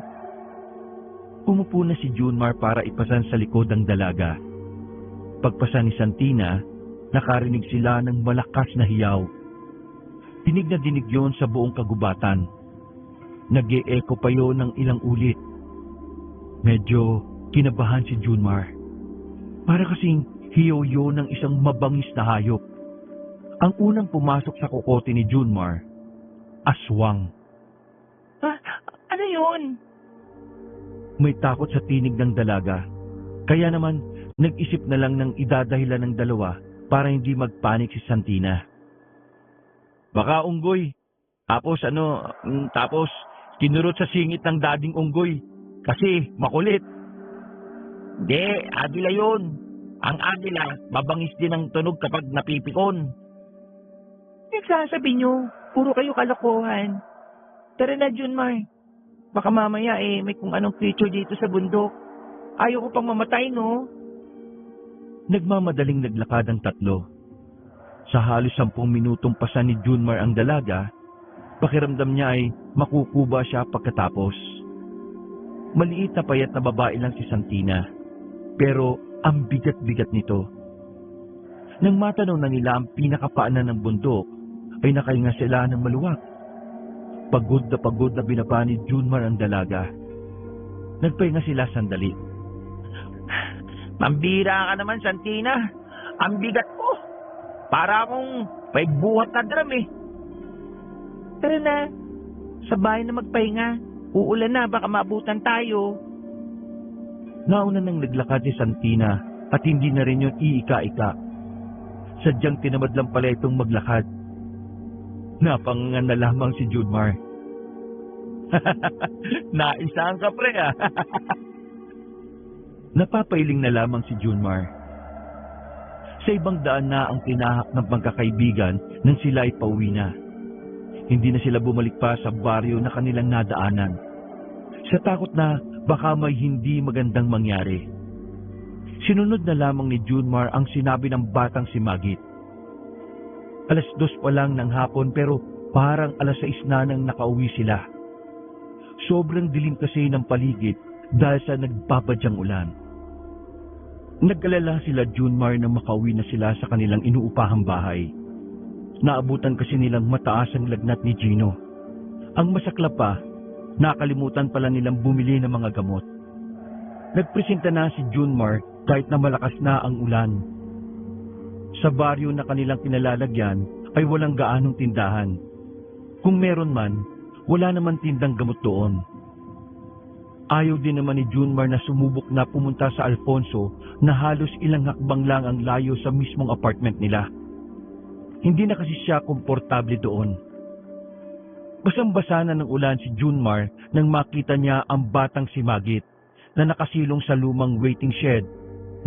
Umupo na si Junmar para ipasan sa likod ang dalaga. Pagpasa ni Santina, nakarinig sila ng malakas na hiyaw. Dinig na dinig yon sa buong kagubatan. Nag-e-echo pa yon ng ilang ulit. Medyo kinabahan si Junmar. Para kasing hiyaw yon ng isang mabangis na hayop. Ang unang pumasok sa kokote ni Junmar, aswang. Ano yun? May takot sa tinig ng dalaga. Kaya naman, nag-isip na lang ng idadahilan ng dalawa para hindi magpanik si Santina. Baka unggoy. Tapos kinurot sa singit ng dading unggoy. Kasi makulit. Hindi, agila yun. Ang agila, mabangis din ang tunog kapag napipikon. Nagsasabi nyo, puro kayo kalokohan. Tara na, Junmar. Baka mamaya may kung anong creature dito sa bundok. Ayaw ko pang mamatay, no? Nagmamadaling naglakad ang tatlo. Sa halos 10 minutong pasan ni Junmar ang dalaga, pakiramdam niya ay makukuba siya pagkatapos. Maliit na payat na babae lang si Santina, pero ang bigat-bigat nito. Nang matanaw na nila ang pinakapaanan ng bundok, ay nakahinga sila ng maluwag. Pagod na binaba ni Junmar ang dalaga. Nagpahinga sila sandali. Mambira ka naman, Santina. Ang bigat ko. Para akong may buhat na drum eh. Tara na. Sa bahay na magpahinga. Uulan na, baka maabutan tayo. Nauna nang naglakad si Santina at hindi na rin yun iika-ika. Sadyang tinamad lang pala itong maglakad. Napangangan na lamang si Junmar. Naisang ka, pre, ah. Napapailing na lamang si Junmar. Sa ibang daan na ang tinahak ng magkakaibigan nang sila ay pauwi na. Hindi na sila bumalik pa sa baryo na kanilang nadaanan. Sa takot na baka may hindi magandang mangyari. Sinunod na lamang ni Junmar ang sinabi ng batang si Magit. 2:00 pa lang ng hapon pero parang 6:00 na nang nakauwi sila. Sobrang dilim kasi ng paligid dahil sa nagbabadyang ulan. Nag-alala sila Junmar na makauwi na sila sa kanilang inuupahang bahay. Naabutan kasi nilang mataas ang lagnat ni Gino. Ang masaklap pa, nakalimutan pala nilang bumili ng mga gamot. Nagpresenta na si Junmar kahit na malakas na ang ulan. Sa baryo na kanilang kinalalagyan ay walang gaanong tindahan. Kung meron man, wala naman tindang gamot doon. Ayaw din naman ni Junmar na sumubok na pumunta sa Alfonso na halos ilang hakbang lang ang layo sa mismong apartment nila. Hindi na kasi siya komportable doon. Basang-basa na ng ulan si Junmar nang makita niya ang batang si Magit na nakasilong sa lumang waiting shed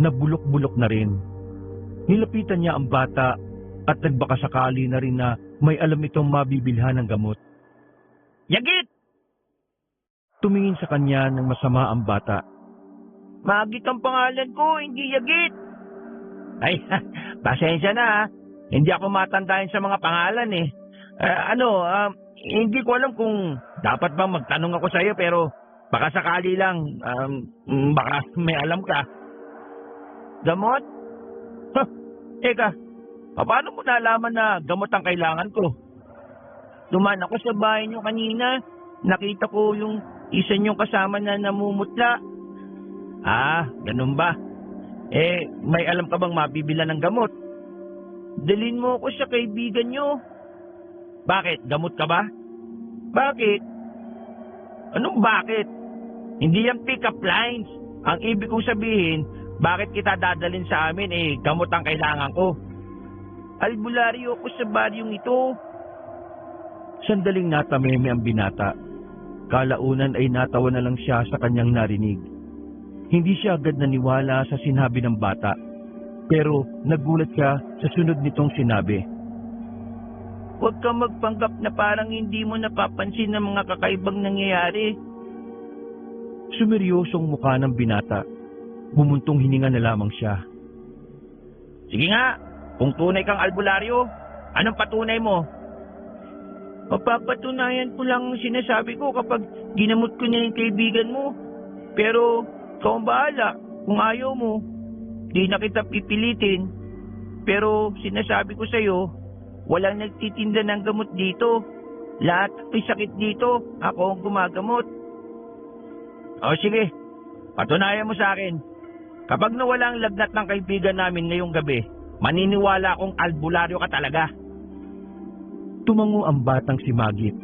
na bulok-bulok na rin. Nilapitan niya ang bata at nagbakasakali na rin na may alam itong mabibilhan ng gamot. Yagit! Tumingin sa kanya ng masama ang bata. Magit ang pangalan ko, hindi Yagit. Ay, pasensya na ha. Hindi ako matandahin sa mga pangalan eh. Hindi ko alam kung dapat bang magtanong ako sa iyo pero baka sakali lang, baka may alam ka. Gamot? Teka, paano mo nalaman na gamot ang kailangan ko? Dumaan ako sa bahay niyo kanina. Nakita ko yung isa niyong kasama na namumutla. Ah, ganun ba? May alam ka bang mabibilan ng gamot? Dalhin mo ako sa kaibigan niyo. Bakit? Gamot ka ba? Bakit? Anong bakit? Hindi yan pick-up lines. Ang ibig kong sabihin, bakit kita dadalhin sa amin gamot ang kailangan ko? Albularyo ko sa baryong ito. Sandaling natameme ang binata. Kalaunan ay natawa na lang siya sa kanyang narinig. Hindi siya agad naniwala sa sinabi ng bata. Pero nagulat siya sa sunod nitong sinabi. Huwag kang magpanggap na parang hindi mo napapansin ang mga kakaibang nangyayari. Sumeryosong mukha ng binata. Bumuntong hininga na lamang siya. Sige nga, kung tunay kang albularyo, anong patunay mo? Mapapatunayan ko lang ang sinasabi ko kapag ginamot ko na yung kaibigan mo. Pero ikaw ang bahala. Kung ayaw mo, di na kita pipilitin. Pero sinasabi ko sa'yo, walang nagtitinda ng gamot dito. Lahat may sakit dito. Ako ang gumagamot. O sige, patunayan mo sa akin. Kapag nawala ang lagnat ng kaibigan namin ngayong gabi, maniniwala akong albularyo ka talaga. Tumango ang batang si Magit.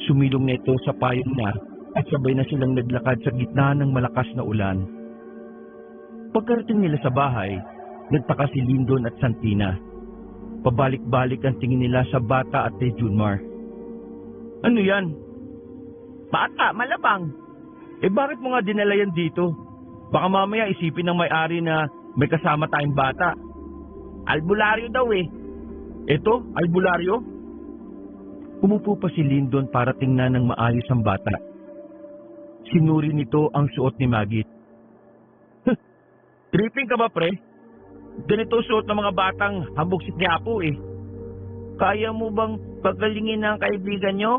Sumilong na ito sa payong niya at sabay na silang naglakad sa gitna ng malakas na ulan. Pagkarating nila sa bahay, nagtaka si Lindon at Santina. Pabalik-balik ang tingin nila sa bata at kay Junmar. Ano yan? Bata, malabang. Bakit mo nga dinala yan dito? Baka mamaya isipin ng may-ari na may kasama tayong bata. Albularyo daw eh. Ito, albularyo? Umupo pa si Lindon para tingnan ng maayos ang bata. Sinuri nito ang suot ni Magit. Tripping ka ba, pre? Ganito suot ng mga batang hambog si Quiapo eh. Kaya mo bang pagalingin ng kaibigan nyo?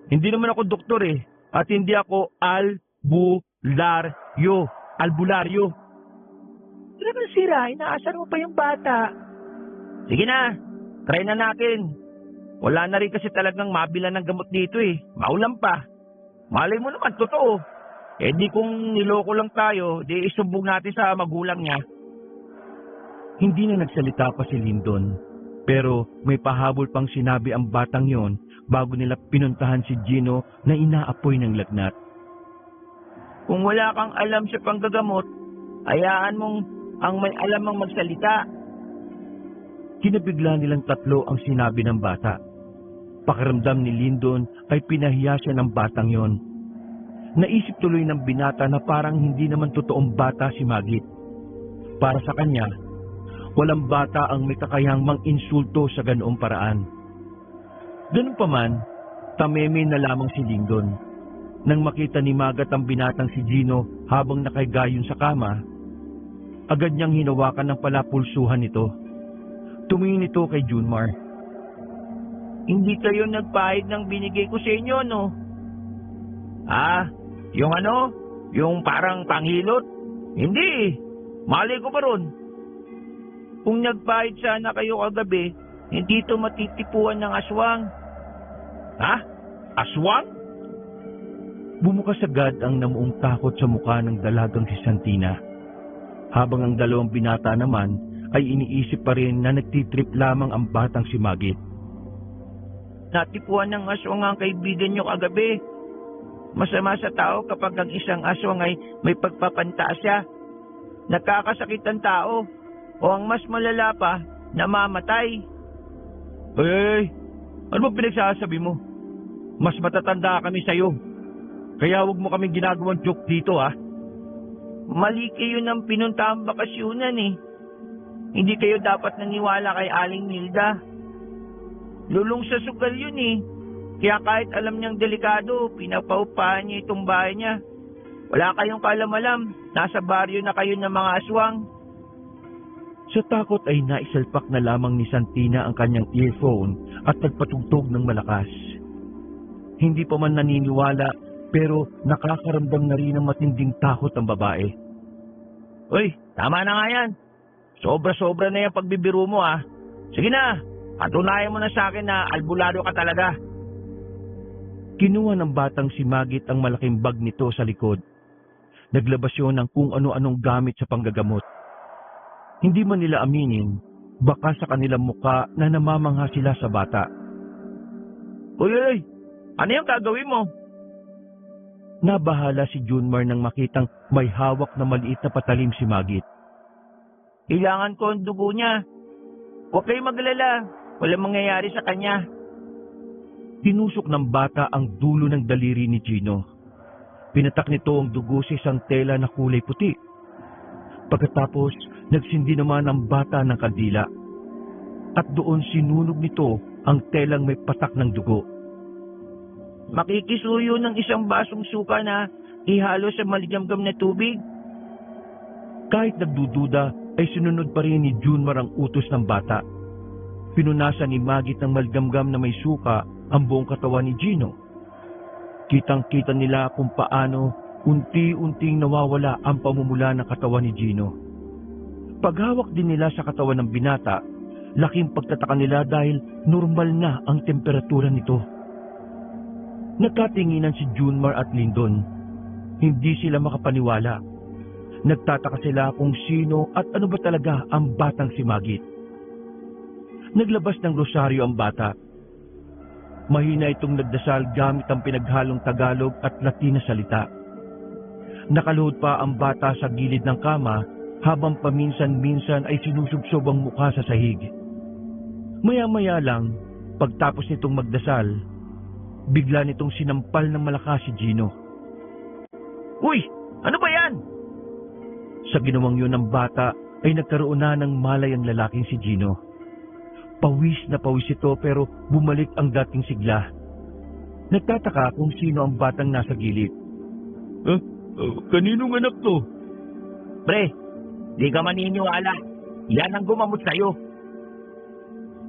Hindi naman ako doktor eh. At hindi ako albularyo. Albularyo. Talagang sira, inaasar mo pa yung bata. Sige na, try na natin. Wala na rin kasi talagang mabila ng gamot dito eh. Maulan pa. Malay mo naman, totoo. Di kung niloko lang tayo, di isumbong natin sa magulang niya. Hindi na nagsalita pa si Lindon, pero may pahabol pang sinabi ang batang yon bago nila pinuntahan si Gino na inaapoy ng lagnat. Kung wala kang alam sa panggagamot, hayaan mong ang may alam ang magsalita. Kinabigla nilang tatlo ang sinabi ng bata. Pakiramdam ni Lindon ay pinahiya siya ng batang yon. Naisip tuloy ng binata na parang hindi naman totoong bata si Magit. Para sa kanya, walang bata ang may kakayahang mang-insulto sa ganoong paraan. Ganun pa man, tameme na lamang si Lindon. Nang makita ni Magat ang binatang si Gino habang nakaigayon sa kama, agad niyang hinawakan ng palapulsuhan nito. Tumingin ito kay Junmar. Hindi kayo nagpahid ng binigay ko sa inyo, no? Yung ano? Yung parang panghilot? Hindi. Malay ko pa ron. Kung nagpahid sana kayo kagabi, hindi ito matitipuan ng aswang. Ha? Aswang? Bumukas agad ang namuong takot sa mukha ng dalagang si Santina. Habang ang dalawang binata naman ay iniisip pa rin na nagtitrip lamang ang batang si Magit. Natipuan ng aswang ang kaibigan nyo kagabi. Masama sa tao kapag ang isang aswang ay may pagpapantasya. Nakakasakit ang tao. O ang mas malala pa, namamatay. Ay, ano ba pinagsasabi mo? Mas matatanda kami sa'yo. Kaya huwag mo kaming ginagawang joke dito ha. Mali kayo ng pinuntahang bakasyonan eh. Hindi kayo dapat naniwala kay Aling Nilda. Lulong sa sugal yun eh. Kaya kahit alam niyang delikado, pinapaupahan niya itong bahay niya. Wala kayong kalam-alam. Nasa baryo na kayo ng mga aswang. Sa takot ay naisalpak na lamang ni Santina ang kanyang earphone at nagpatugtog ng malakas. Hindi pa man naniniwala pero nakakaramdam na rin ng matinding takot ang babae. Uy, tama na nga yan. Sobra-sobra na yung pagbibiro mo ah. Sige na, patunayan mo na sa akin na albularyo ka talaga. Kinuha ng batang si Magit ang malaking bag nito sa likod. Naglabas yun ng kung ano-anong gamit sa panggagamot. Hindi man nila aminin, baka sa kanilang muka na namamangha sila sa bata. Uy, ano yung gagawin mo? Nabahala si Junmar nang makitang may hawak na maliit na patalim si Magit. Kailangan ko ang dugo niya. Huwag kayong maglala. Walang mangyayari sa kanya. Tinusok ng bata ang dulo ng daliri ni Gino. Pinatak nito ang dugo sa isang tela na kulay puti. Pagkatapos, nagsindi naman ang bata ng kandila. At doon sinunog nito ang telang may patak ng dugo. Makikisuyo ng isang basong suka na ihalo sa maligamgam na tubig. Kahit nagdududa, ay sinunod pa rin ni Junmar ang utos ng bata. Pinunasan ni Magit ng malgamgam na may suka ang buong katawan ni Gino. Kitang-kita nila kung paano unti-unting nawawala ang pamumula ng katawan ni Gino. Paghawak din nila sa katawan ng binata, laking pagtataka nila dahil normal na ang temperatura nito. Nagkatinginan si Junmar at Lyndon. Hindi sila makapaniwala. Nagtataka sila kung sino at ano ba talaga ang batang si Magit. Naglabas ng rosaryo ang bata. Mahina itong nagdasal gamit ang pinaghalong Tagalog at Latina salita. Nakaluhod pa ang bata sa gilid ng kama habang paminsan-minsan ay sinusubsob ang mukha sa sahig. Maya-maya lang, pagtapos nitong magdasal, bigla nitong sinampal ng malakas si Gino. Uy! Ano ba yan? Sa ginawang yun ng bata ay nagkaroon na ng malay ang lalaking si Gino. Pawis na pawis ito pero bumalik ang dating sigla. Nagtataka kung sino ang batang nasa gilid. Kaninong anak to? Pre, di ka maniniwala. Yan ang gumamot sa'yo.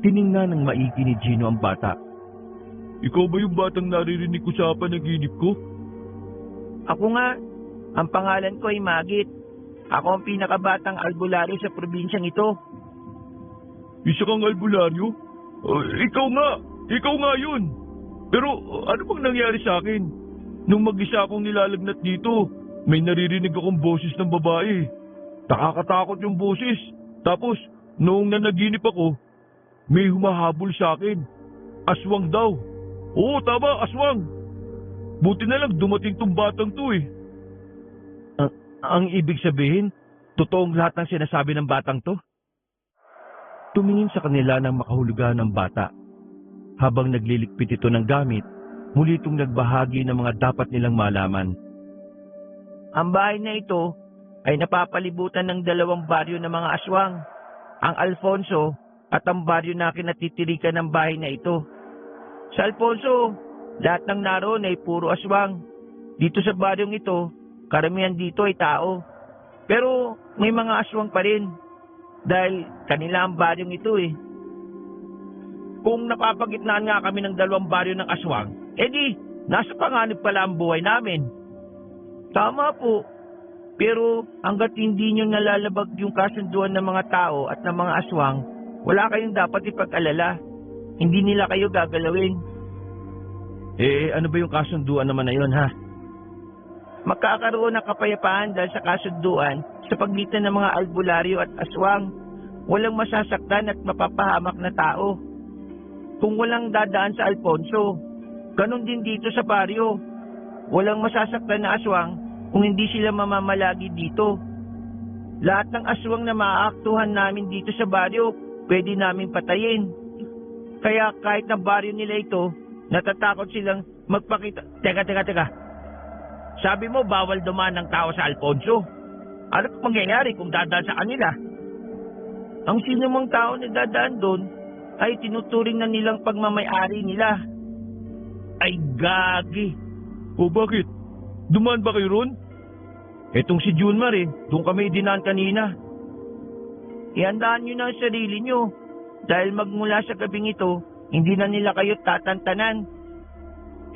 Tiningnan ng maigi ni Gino ang bata. Ikaw ba yung batang naririnig ko sa panaginip ko? Ako nga, ang pangalan ko ay Magit. Ako ang pinakabatang albularyo sa probinsyang ito. Isa kang albularyo? Ikaw nga yun. Pero ano bang nangyari sa akin? Nung mag-isa akong nilalagnat dito, may naririnig akong boses ng babae. Nakakatakot yung boses. Tapos, noong nanaginip ako, may humahabol sa akin. Aswang daw. Oo, tama, aswang. Buti na lang dumating tong batang to eh. Ang ibig sabihin, totoong lahat ng sinasabi ng batang to? Tumingin sa kanila ng makahulugan ng bata. Habang naglilikpit ito ng gamit, muli itong nagbahagi ng mga dapat nilang malaman. Ang bahay na ito ay napapalibutan ng 2 baryo ng mga aswang, ang Alfonso at ang baryo na kinatitirikan ng bahay na ito. Sa Alfonso, lahat ng naroon ay puro aswang. Dito sa baryong ito, karamihan dito ay tao. Pero may mga aswang pa rin dahil kanila ang baryong ito eh. Kung napapagitnaan nga kami ng 2 baryo ng aswang, edi nasa panganib pala ang buhay namin. Tama po. Pero hanggat hindi nyo nalalabag yung kasunduan ng mga tao at ng mga aswang, wala kayong dapat ipag-alala. Hindi nila kayo gagalawin. Ano ba yung kasunduan naman na yun, ha? Magkakaroon ng kapayapaan dahil sa kasunduan sa pagitan ng mga albularyo at aswang. Walang masasaktan at mapapahamak na tao. Kung walang dadaan sa Alfonso, ganun din dito sa baryo. Walang masasaktan na aswang kung hindi sila mamamalagi dito. Lahat ng aswang na maaaktuhan namin dito sa baryo, pwede namin patayin. Kaya kahit na baryo nila ito, natatakot silang magpakita. Teka. Sabi mo bawal dumaan ng tao sa Alfonso. Ano pang mangyayari kung dadaan sa kanila? Ang sino mang tao na dadaan doon ay tinuturing na nilang pagmamay-ari nila. Ay gagi. O bakit? Dumaan ba kayo ron? Etong si Junmar doon kami dinaan kanina. Ihandaan nyo na ang sarili nyo. Dahil magmula sa gabing ito, hindi na nila kayo tatantanan.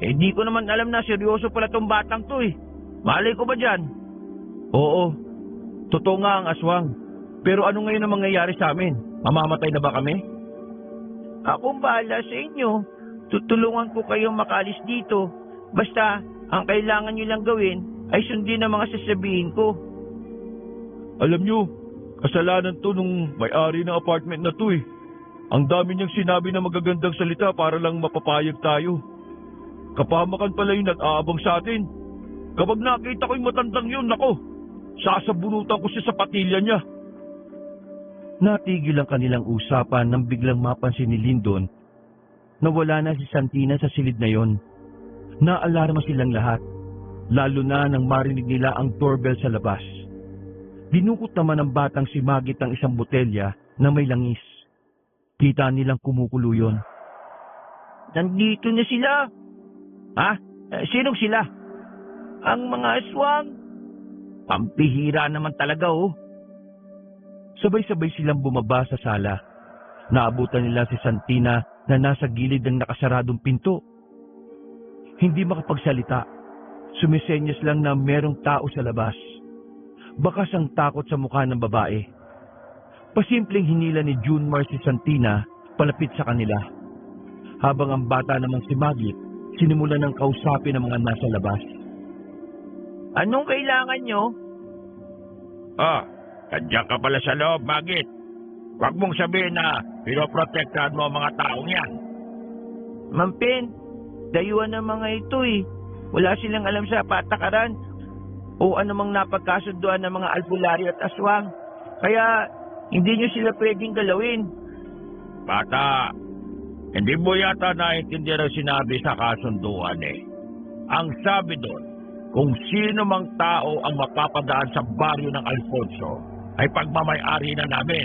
Di ko naman alam na seryoso pala tong batang to eh. Malay ko ba dyan? Oo, totoo nga ang aswang. Pero ano ngayon ang mangyayari sa amin? Mamamatay na ba kami? Akong bahala sa inyo. Tutulungan ko kayong makalis dito. Basta, ang kailangan nyo lang gawin ay sundin ang mga sasabihin ko. Alam nyo, kasalanan to nung may-ari ng apartment na to eh. Ang dami niyang sinabi na magagandang salita para lang mapapayag tayo. Kapamakan pala yung nag-aabang sa atin. Kapag nakita ko yung matandang yun, nako, sasabunutan ko siya sa patilya niya. Natigil ang kanilang usapan nang biglang mapansin ni Lyndon na wala na si Santina sa silid na yon. Naalarma silang lahat, lalo na nang marinig nila ang doorbell sa labas. Dinukot naman ng batang si Magit ang isang botelya na may langis. Kita nilang kumukulo yun. Nandito na sila. Ha? Sinong sila? Ang mga aswang. Pampihira naman talaga oh. Sabay-sabay silang bumaba sa sala. Naabutan nila si Santina na nasa gilid ng nakasaradong pinto. Hindi makapagsalita. Sumisenyas lang na merong tao sa labas. Bakas ang takot sa mukha ng babae. Pasimpleng hinila ni Junmar si Santina palapit sa kanila. Habang ang bata namang si Maggie, sinimulan ng kausapin ng mga nasa labas. Anong kailangan nyo? Tadya ka pala sa loob, Magit. Huwag mong sabihin na pinoprotektahan mo ang mga taong yan. Mampin, dayuhan ng mga ito eh. Wala silang alam sa patakaran o anumang napagkasunduan ng mga albularyo at aswang. Kaya hindi nyo sila pwedeng galawin. Bata, hindi mo yata naiintindihan ang sinabi sa kasunduan eh. Ang sabi doon, kung sino mang tao ang mapapadaan sa baryo ng Alfonso, ay pagmamay-ari na namin.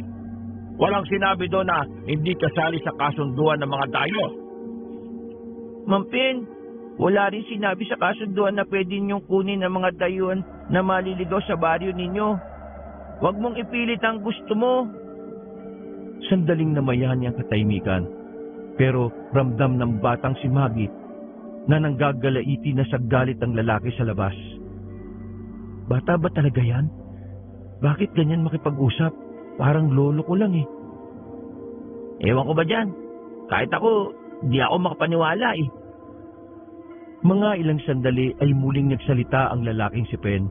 Walang sinabi doon na hindi kasali sa kasunduan ng mga dayo. Mampin, wala rin sinabi sa kasunduan na pwede niyong kunin ang mga dayuhan na maliligaw sa baryo ninyo. Huwag mong ipilit ang gusto mo. Sandaling namayan niyang katahimikan. Pero ramdam ng batang si Maggie na nanggagalaiti na sa galit ang lalaki sa labas. Bata ba talaga yan? Bakit ganyan makipag-usap? Parang lolo ko lang eh. Ewan ko ba dyan? Kahit ako, di ako makapaniwala eh. Mga ilang sandali ay muling nagsalita ang lalaking si Pen.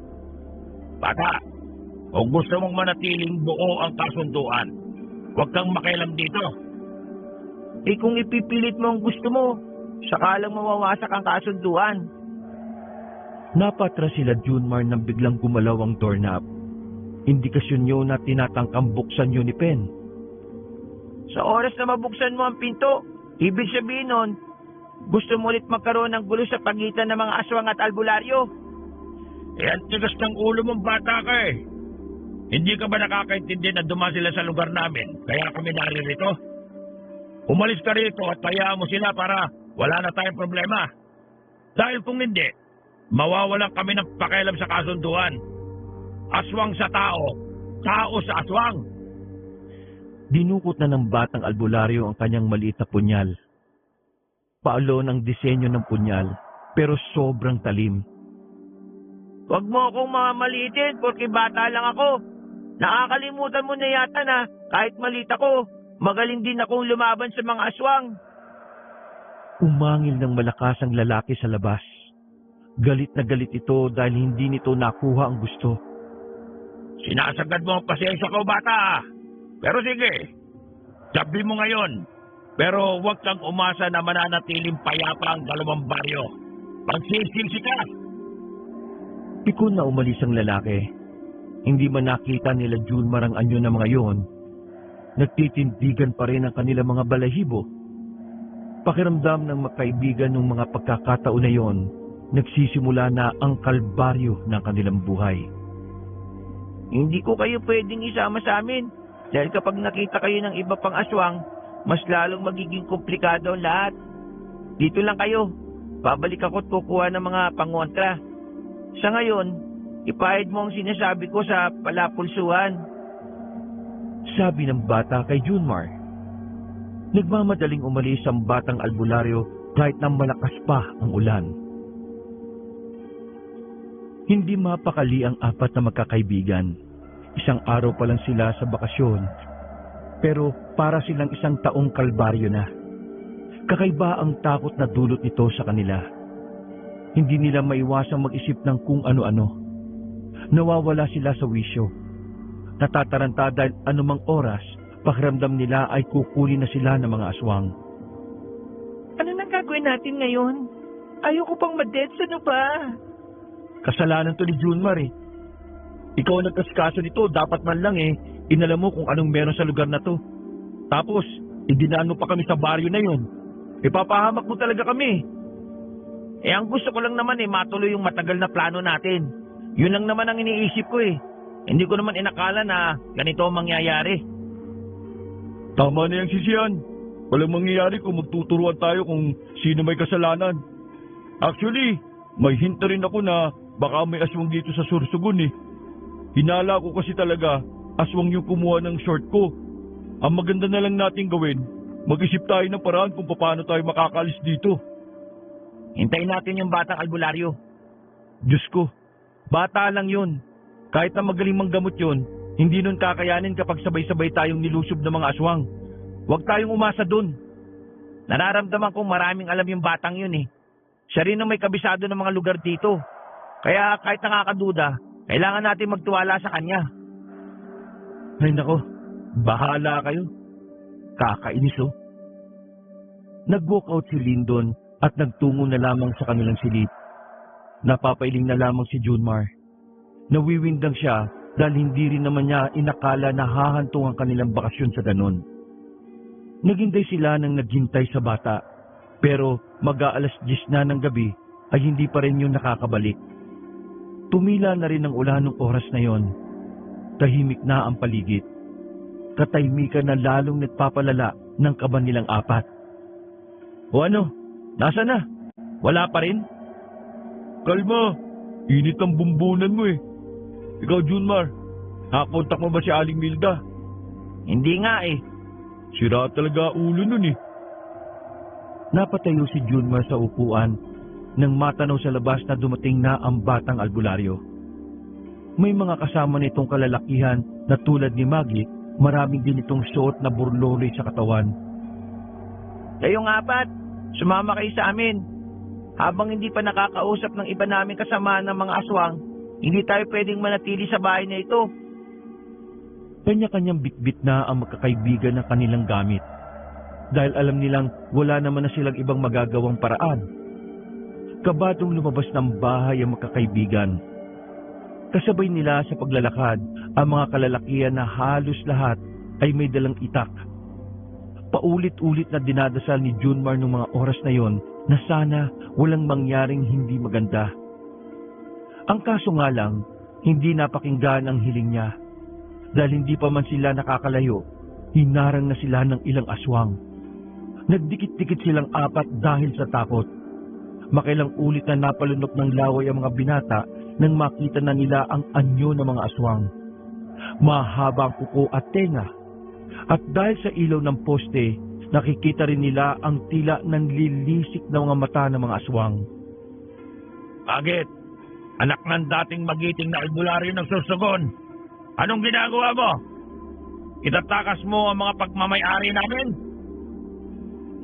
Bata, kung gusto mong manatiling buo ang kasunduan, huwag kang makialam dito. Eh kung ipipilit mo ang gusto mo, saka lang mawawasak ang kasunduan. Napatras sila Junmar nang biglang gumalaw ang doorknob. Indikasyon yun na tinatangkang buksan yun ni Pen. Sa oras na mabuksan mo ang pinto, ibig sabihin nun, gusto mo ulit magkaroon ng gulo sa pagitan ng mga aswang at albularyo. Eh, ang tigas ng ulo mong bata ka eh. Hindi ka ba nakakaintindi na dumaan sila sa lugar namin, kaya kami naririto? Umalis ka rito at hayaan mo sila para wala na tayong problema. Dahil kung hindi, mawawalan kami ng pakialam sa kasunduan. Aswang sa tao, tao sa aswang. Dinukot na ng batang albularyo ang kanyang maliit na punyal. Paalon ang disenyo ng punyal, pero sobrang talim. Huwag mo akong mamalitin porque bata lang ako. Nakakalimutan mo na yata na kahit maliit ako, magaling din akong lumaban sa mga aswang. Umangil ng malakas ang lalaki sa labas. Galit na galit ito dahil hindi nito nakuha ang gusto. Sinasagad mo ang pasensya ko, bata. Pero sige, sabi mo ngayon. Pero huwag kang umasa na mananatiling payapa ang dalawang baryo. Pagsisisi ka! Pikon na umalis ang lalaki. Hindi man nakita nila Junmar ang anyo ng mga yon, nagtitindigan pa rin ang kanilang mga balahibo. Pakiramdam ng magkaibigan ng mga pagkakataon na yon, nagsisimula na ang kalbaryo ng kanilang buhay. Hindi ko kayo pwedeng isama sa amin dahil kapag nakita kayo ng iba pang aswang, mas lalong magiging komplikado ang lahat. Dito lang kayo. Babalik ako at kukuha ng mga pangontra. Sa ngayon, ipahid mo ang sinasabi ko sa palapulsuhan. Sabi ng bata kay Junmar. Nagmamadaling umalis ang batang albularyo kahit na malakas pa ang ulan. Hindi mapakali ang apat na magkakaibigan. Isang araw pa lang sila sa bakasyon, pero para silang isang taong kalbaryo na. Kakaiba ang takot na dulot nito sa kanila. Hindi nila maiwasang mag-isip ng kung ano-ano. Nawawala sila sa wisyo. Natataranta dahil anumang oras, pakiramdam nila ay kukunin na sila ng mga aswang. Ano nang gagawin natin ngayon? Ayoko pang ma-dead, ano ba? Kasalanan to ni Junmar eh. Ikaw ang nagkaskaso nito, dapat man lang eh, inalam mo kung anong meron sa lugar na to. Tapos, idinaan mo pa kami sa baryo na yun. Ipapahamak mo talaga kami. Eh ang gusto ko lang naman eh, matuloy yung matagal na plano natin. Yun lang naman ang iniisip ko eh. Hindi ko naman inakala na ganito ang mangyayari. Tama na yung sisiyan. Walang mangyayari kung magtuturuan tayo kung sino may kasalanan. Actually, may hint rin ako na baka may aswang dito sa Sursugun eh. Hinala ko kasi talaga aswang yung kumuha ng short ko. ang maganda na lang natin gawin, mag-isip tayo ng paraan kung paano tayo makakaalis dito. Hintayin natin yung batang albularyo. Diyos ko, bata lang yun. Kahit na magaling manggamot yun, hindi nun kakayanin kapag sabay-sabay tayong nilusob ng mga aswang. Huwag tayong umasa dun. Nararamdaman kong maraming alam yung batang yun eh. Siya rin ang may kabisado ng mga lugar dito. Kaya kahit nakakaduda, kailangan natin magtiwala sa kanya. Ay nako, bahala kayo. Kakainis oh. Nag-walk out si Lyndon at nagtungo na lamang sa kanilang silid. Napapailing na lamang si Junmar. Nawiwindang siya dahil hindi rin naman niya inakala na hahantong ang kanilang bakasyon sa ganon. Naghintay sila nang naghintay sa bata, pero mag-aalas 10 na ng gabi ay hindi pa rin yung nakakabalik. Tumila na rin ang ulan ng oras na yon. Tahimik na ang paligid. Katahimikan na lalong nagpapalala ng kaba nilang apat. O ano? Nasa na? Wala pa rin? Kalma, init ang bumbunan mo eh. Ikaw, Junmar, nakakontak mo ba si Aling Milda? Hindi nga eh. Sira talaga ulo nun eh. Napatayo si Junmar sa upuan nang matanaw sa labas na dumating na ang batang albularyo. May mga kasama nitong kalalakihan na tulad ni Maggie, maraming din itong suot na burloloy sa katawan. Kayong apat, sumama kayo sa amin. Habang hindi pa nakakausap ng iba namin kasama ng mga aswang, hindi tayo pwedeng manatili sa bahay na ito. Kanya-kanyang bitbit na ang magkakaibigan ng kanilang gamit. Dahil alam nilang wala naman na silang ibang magagawang paraan. Kabadong lumabas ng bahay ang magkakaibigan. Kasabay nila sa paglalakad ang mga kalalakihan na halos lahat ay may dalang itak. Paulit-ulit na dinadasal ni Junmar noong mga oras na yon na sana walang mangyaring hindi maganda. Ang kaso nga lang, hindi napakinggan ang hiling niya. Dahil hindi pa man sila nakakalayo, hinarang na sila ng ilang aswang. Nagdikit-dikit silang apat dahil sa takot. Makailang ulit na napalunok ng laway ang mga binata nang makita na nila ang anyo ng mga aswang. Mahaba ang kuko at tenga. At dahil sa ilaw ng poste, nakikita rin nila ang tila nanlilisik na mga mata ng mga aswang. Bakit? Anak ng dating magiting na albularyo ng Sorsogon. Anong ginagawa mo? Itatakas mo ang mga pagmamay-ari namin?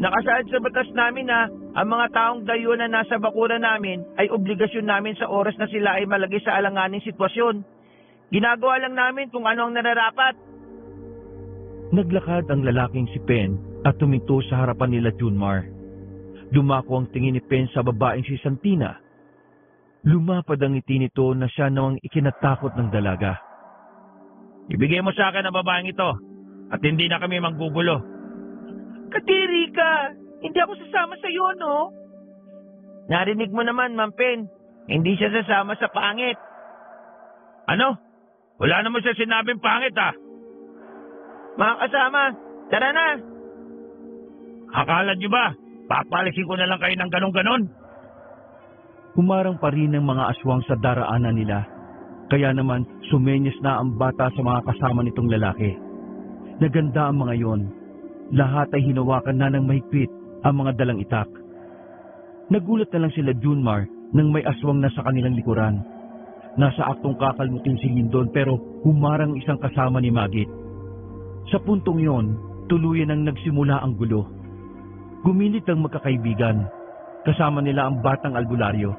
Nakasaad sa batas namin na ang mga taong dayo na nasa bakuran namin ay obligasyon namin sa oras na sila ay malagay sa alanganing sitwasyon. Ginagawa lang namin kung ano ang nararapat. Naglakad ang lalaking si Pen at tuminto sa harapan nila Junmar. Dumako ang tingin ni Pen sa babaeng si Santina. Lumapad ang ngiti nito na siya namang ikinatakot ng dalaga. Ibigay mo sa akin ang babaeng ito at hindi na kami manggugulo. Kadiri ka! Hindi ako sasama sa iyo, no? Narinig mo naman, Ma'am Pen. Hindi siya sasama sa pangit. Ano? Wala naman siya sinabing pangit ah. Mga kasama, tara na! Akala niyo ba? Papalisin ko na lang kayo ng ganon-ganon? Humarang pa rin ang mga aswang sa daraanan nila. Kaya naman sumenyas na ang bata sa mga kasama nitong lalaki. Naganda ang mga yon. Lahat ay hinawakan na ng mahigpit ang mga dalang itak. Nagulat na lang sila Junmar nang may aswang na sa kanilang likuran. Nasa aktong kakalmutin si Lyndon pero humarang isang kasama ni Maggie. Sa puntong yon, tuluyan ang nagsimula ang gulo. Gumilit ang magkakaibigan. Kasama nila ang batang albularyo.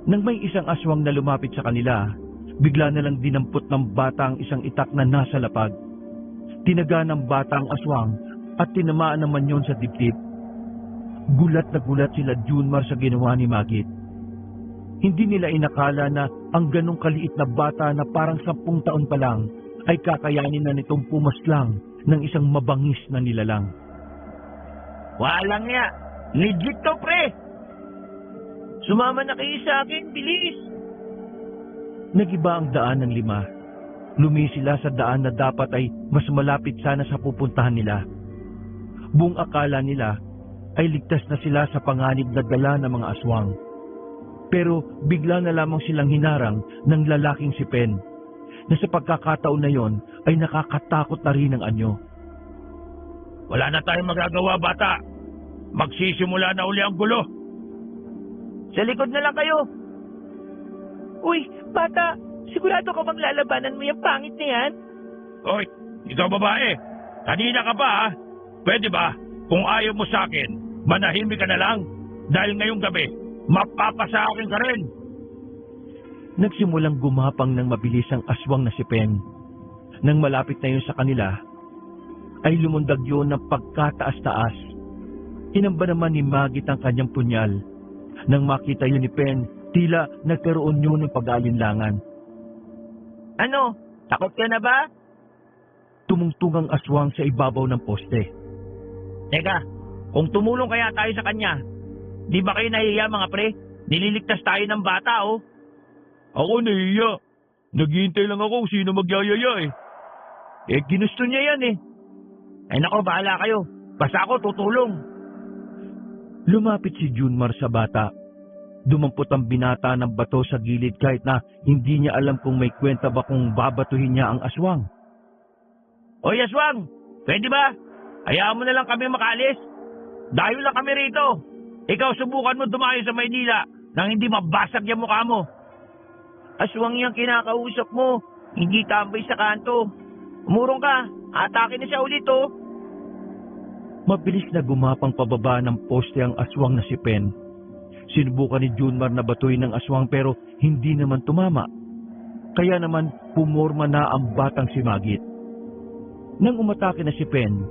Nang may isang aswang na lumapit sa kanila, bigla na lang dinampot ng bata ang isang itak na nasa lapag. Tinaga ng bata ang aswang at tinamaan naman yon sa dibdib. Gulat na gulat sila Junmar sa ginawa ni Maggie. Hindi nila inakala na ang ganong kaliit na bata na parang 10 taon pa lang ay kakayanin na nitong pumaslang ng isang mabangis na nilalang. Walang nga. Legit to, pre. Sumama na kayo sa akin, bilis! Nagiba ang daan ng 5. Lumi sila sa daan na dapat ay mas malapit sana sa pupuntahan nila. Buong akala nila ay ligtas na sila sa panganib na dala ng mga aswang. Pero bigla na lamang silang hinarang ng lalaking si Pen. na sa pagkakataon na yon ay nakakatakot na rin ang anyo. Wala na tayong magagawa, bata. Magsisimula na uli ang gulo. Sa likod na lang kayo. Uy, bata, sigurado ka bang lalabanan mo yung pangit na yan? Hoy, ikaw babae. Kanina ka pa, ha? Pwede ba? Kung ayaw mo sa akin, manahimik ka na lang. Dahil ngayong gabi, mapapasa akin ka rin. Nagsimulang gumapang ng mabilis ang aswang na si Pen. Nang malapit na yun sa kanila, ay lumundag yun ng pagkataas-taas. Hinamba naman ni Magit ang kanyang punyal. Nang makita yun ni Pen, tila nagkaroon yun ng pag-aalinlangan. Ano? Takot ka na ba? Tumungtong ang aswang sa ibabaw ng poste. Teka, kung tumulong kaya tayo sa kanya, di ba kayo nahihiya mga pre? Nililigtas tayo ng bata, oh. Ako nahiya. Naghihintay lang ako kung sino magyayaya eh. Ginusto niya yan eh. Ay nako, bahala kayo. Basta ako tutulong. Lumapit si Junmar sa bata. Dumampot ang binata ng bato sa gilid kahit na hindi niya alam kung may kwenta ba kung babatuhin niya ang aswang. Oy, aswang! Pwede ba? Hayaan mo na lang kami makaalis. Dayo lang kami rito. Ikaw subukan mo dumayo sa Maynila nang hindi mabasag yung mukha mo. Aswang yung kinakausap mo. Hindi tambay sa kanto. Umurong ka. Atake na siya ulit, oh. Mabilis na gumapang pababa ng poste ang aswang na si Pen. Sinubukan ni Junmar na batuin ng aswang pero hindi naman tumama. Kaya naman pumorma na ang batang si Magit. Nang umatake na si Pen,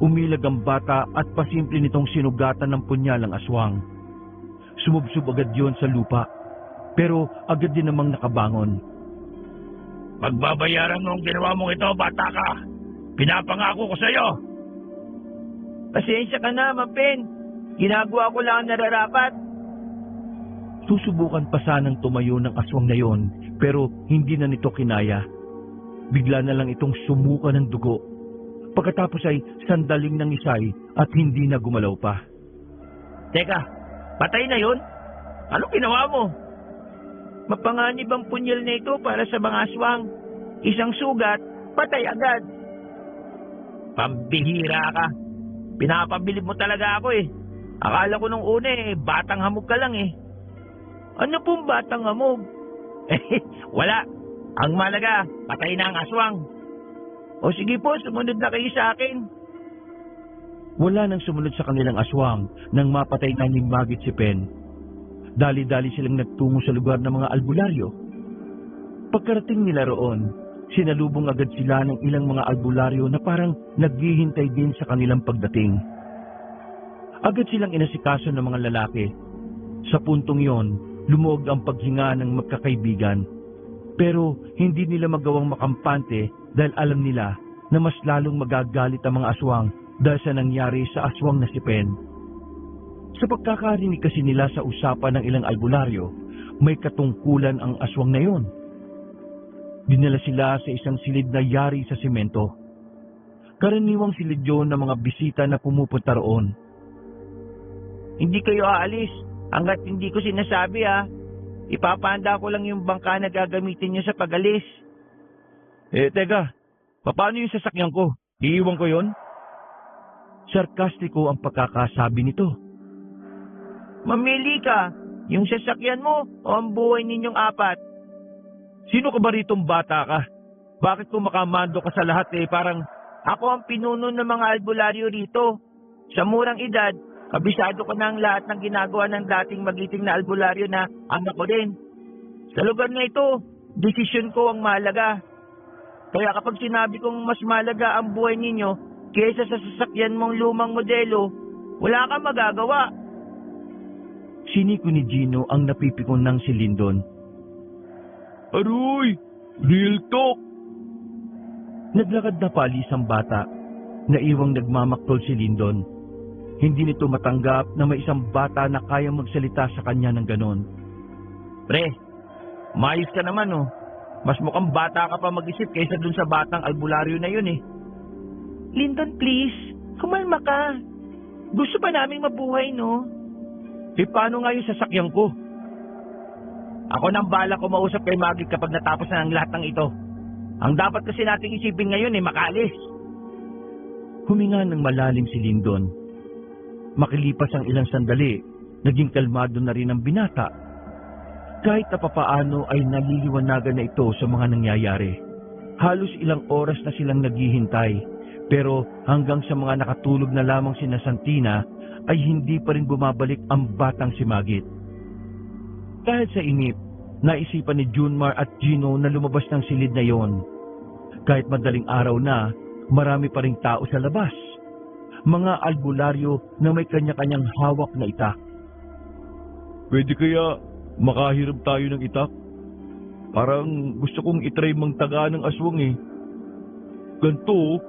umilag ang bata at pasimple nitong sinugatan ng punyal ang aswang. Sumubsob agad yon sa lupa, pero agad din namang nakabangon. Magbabayaran mo ang ginawa mong ito, bata ka. Pinapangako ko sa'yo. Pasensya ka na, Mapen. Ginagawa ko lang ang nararapat. Susubukan pa sanang tumayo ng aswang na yon, pero hindi na nito kinaya. Bigla na lang itong sumuka ng dugo. Pagkatapos ay sandaling nangisay at hindi na gumalaw pa. Teka, patay na yun? Ano ginawa mo? Mapanganib ang punyal na ito para sa mga aswang. Isang sugat, patay agad. Pambihira ka. Pinapabilib mo talaga ako eh. Akala ko nung una batang hamog ka lang eh. Ano pong batang hamog? Wala. Ang malaga, patay na ang aswang. O sige po, sumunod na kayo sa akin. Wala nang sumunod sa kanilang aswang nang mapatay na ni Magit si Pen. Dali-dali silang nagtungo sa lugar ng mga albularyo. Pagkarating nila roon, sinalubong agad sila ng ilang mga albularyo na parang naghihintay din sa kanilang pagdating. Agad silang inasikaso ng mga lalaki. Sa puntong yon, lumuog ang paghinga ng magkakaibigan. Pero hindi nila magawang makampante dahil alam nila na mas lalong magagalit ang mga aswang dahil sa nangyari sa aswang na si Pen. Sa pagkakarinig kasi nila sa usapan ng ilang albularyo, may katungkulan ang aswang na yon. Dinala sila sa isang silid na yari sa semento. Karaniwang silid yun ng mga bisita na pumupunta roon. Hindi kayo aalis hanggat hindi ko sinasabi ha. Ipapahanda ko lang yung bangka na gagamitin niyo sa pag-alis. Teka, paano yung sasakyan ko? Iiwan ko yon? Sarkastiko ang pagkakasabi nito. Mamili ka, yung sasakyan mo o ang buhay ninyong apat. Sino ka ba ritong bata ka? Bakit kung makamando ka sa lahat parang... Ako ang pinuno ng mga albularyo rito. Sa murang edad, kabisado ko na ang lahat ng ginagawa ng dating magiting na albularyo na anak ko din. Sa lugar na ito, desisyon ko ang mahalaga. Kaya kapag sinabi kong mas mahalaga ang buhay ninyo kaysa sa sasakyan mong lumang modelo, wala kang magagawa. Siniko ni Gino ang napipikon ng si Lindon. Aroy! Real talk! Naglakad na paalis ang bata. Naiwang nagmamaktol si Lindon. Hindi nito matanggap na may isang bata na kaya magsalita sa kanya ng ganon. Pre, mayos ka naman oh. Mas mukhang bata ka pa mag-isip kaysa dun sa batang albularyo na yun eh. Lindon, please. Kumalma ka. Gusto pa naming mabuhay, no? Paano nga yung sasakyan ko? Ako nang bala ko mausap kay Magit kapag natapos na ang lahat ng ito. Ang dapat kasi nating isipin ngayon makaalis. Huminga ng malalim si Lyndon. Makilipas ang ilang sandali, naging kalmado na rin ang binata. Kahit na papaano ay naliliwanagan na ito sa mga nangyayari. Halos ilang oras na silang naghihintay, pero hanggang sa mga nakatulog na lamang sina Santina ay hindi pa rin bumabalik ang batang si Magit. Dahil sa inip, naisipan ni Junmar at Gino na lumabas ng silid na yon. Kahit madaling araw na, marami pa ring tao sa labas. Mga albularyo na may kanya-kanyang hawak na itak. Pwede kaya makahiram tayo ng itak? Parang gusto kong itry mang taga ng aswang eh. Ganto.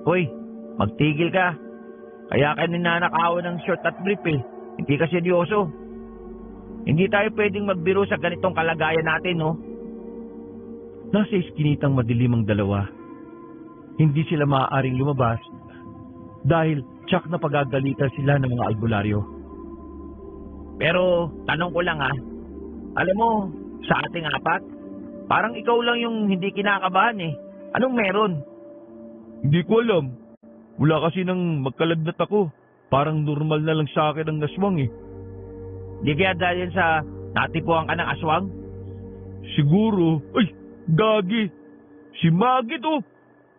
Hoy, magtigil ka. Kaya ka ninanakawan ng short at brief Hindi ka seryoso. Hindi tayo pwedeng magbiro sa ganitong kalagayan natin, no? Nasa iskinitang madilim ang dalawa. Hindi sila maaaring lumabas dahil tsak na pagagalitan sila ng mga albularyo. Pero, tanong ko lang alam mo, sa ating apat, parang ikaw lang yung hindi kinakabahan Anong meron? Hindi ko alam. Wala kasi nang magkalagnat ako. Parang normal na lang sa akin ang aswang eh. Di kaya dahil sa natipuan ka ng aswang? Siguro. Ay, gagi. Si Magit oh.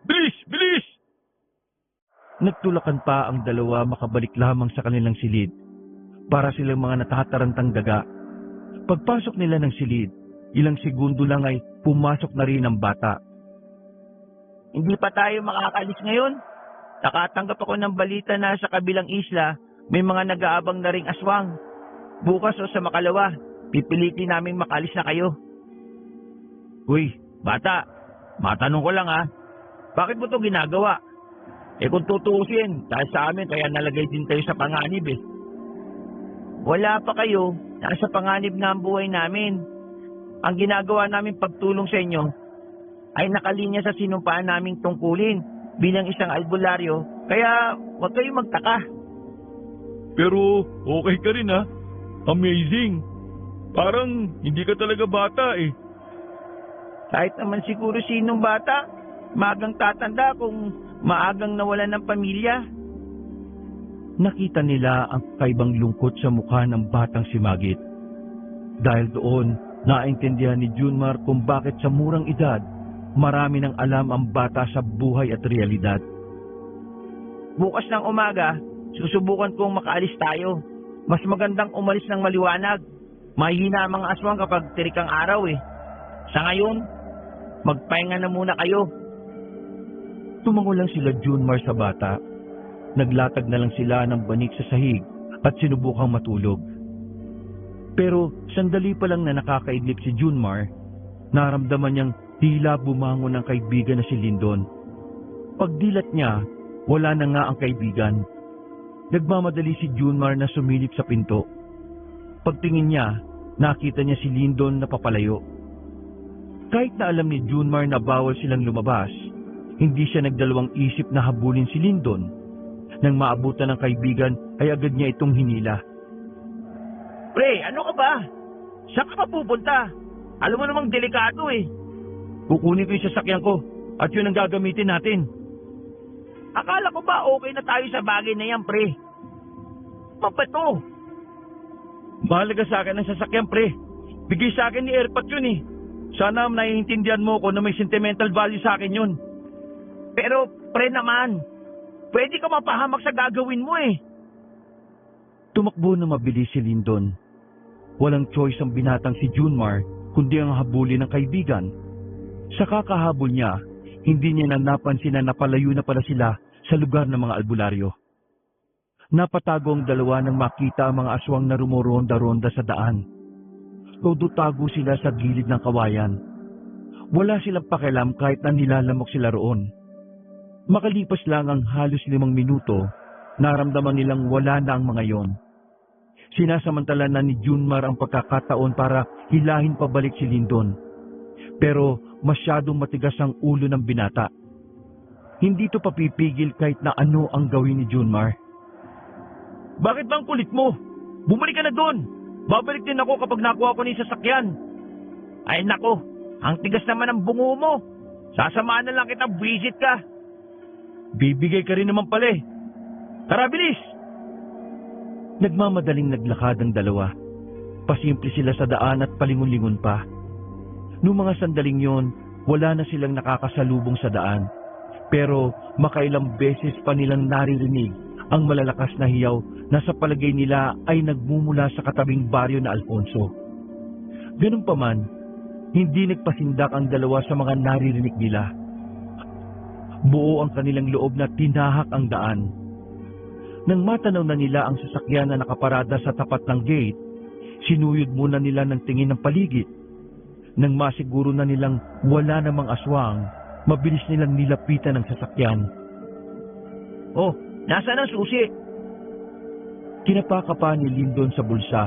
Bilis, bilis! Nagtulakan pa ang dalawa makabalik lamang sa kanilang silid. Para silang mga natatarantang daga. Pagpasok nila ng silid, ilang segundo lang ay pumasok na rin ang bata. Hindi pa tayo makakalis ngayon. Nakatanggap ako ng balita na sa kabilang isla, may mga nag-aabang na ring aswang. Bukas o sa makalawa, pipilitin namin makalis na kayo. Uy, bata, matanong ko lang bakit mo to ginagawa? Kung tutuusin, dahil sa amin kaya nalagay din tayo sa panganib Wala pa kayo, nasa panganib na ang buhay namin. Ang ginagawa namin pagtulong sa inyo ay nakalinya sa sinumpaan naming tungkulin bilang isang albularyo, kaya huwag kayong magtaka. Pero okay ka rin Amazing. Parang hindi ka talaga bata eh. Kahit naman siguro sinong bata, maagang tatanda kung maagang nawalan ng pamilya. Nakita nila ang kaibang lungkot sa mukha ng batang si Magit. Dahil doon, naintindihan ni Junmar kung bakit sa murang edad, marami nang alam ang bata sa buhay at realidad. Bukas ng umaga, susubukan kong makaalis tayo. Mas magandang umalis ng maliwanag. Mahihina ang mga aswang kapag tirik ang araw Sa ngayon, magpahinga na muna kayo. Tumango lang sila Junmar sa bata. Naglatag na lang sila ng banik sa sahig at sinubukang matulog. Pero sandali pa lang na nakakaidlip si Junmar, naramdaman niyang tila bumangon ang kaibigan na si Lyndon. Pagdilat niya, wala na nga ang kaibigan. Nagmamadali si Junmar na sumilip sa pinto. Pagtingin niya, nakita niya si Lyndon na papalayo. Kahit na alam ni Junmar na bawal silang lumabas, hindi siya nagdalawang isip na habulin si Lyndon. Nang maabutan ng kaibigan ay agad niya itong hinila. Pre, ano ka ba? Saan ka pa pupunta? Alam mo namang delikado Kukunin ko yung sasakyan ko at yun ang gagamitin natin. Akala ko ba okay na tayo sa bagay na yan, pre? Papato. Mahalaga sa akin ang sasakyan, pre. Bigay sa akin ni Airpat yun Sana naiintindihan mo ko na may sentimental value sa akin yun. Pero, pre naman, pwede ka mapahamak sa gagawin mo Tumakbo na mabilis si Lyndon. Walang choice ang binatang si Junmar kundi ang habulin ng kaibigan. Sa kakahabol niya, hindi niya na napansin na napalayo na pala sila sa lugar ng mga albularyo. Napatago ang dalawa nang makita ang mga aswang na rumoronda-ronda sa daan. Todo-tago sila sa gilid ng kawayan. Wala silang pakialam kahit na nilalamok sila roon. Makalipas lang ang halos 5 minuto, naramdaman nilang wala na ang mga yon. Sinasamantala na ni Junmar ang pagkakataon para hilahin pabalik si Lyndon. Pero masyadong matigas ang ulo ng binata. Hindi to papipigil kahit na ano ang gawin ni Junmar. Bakit bang kulit mo? Bumalik ka na doon. Babalik din ako kapag nakuha ko ni sasakyan. Ay nako, Ang tigas naman ng bungo mo. Sasamaan na lang kita, visit ka. Bibigay ka rin naman pala eh. Tara, bilis! Nagmamadaling naglakad ang dalawa. Pasimple sila sa daan at palingon-lingon pa. Noong mga sandaling yon, wala na silang nakakasalubong sa daan. Pero makailang beses pa nilang naririnig ang malalakas na hiyaw na sa palagay nila ay nagmumula sa katabing baryo na Alfonso. Ganun pa man, hindi nagpasindak ang dalawa sa mga naririnig nila. Buo ang kanilang loob na tinahak ang daan. Nang matanaw na nila ang sasakyan na nakaparada sa tapat ng gate, sinuyod muna nila ng tingin ng paligid. Nang masiguro na nilang wala namang aswang, mabilis nilang nilapitan ang sasakyan. Oh, nasaan ang susi? Kinapaka pa ni Lindon sa bulsa.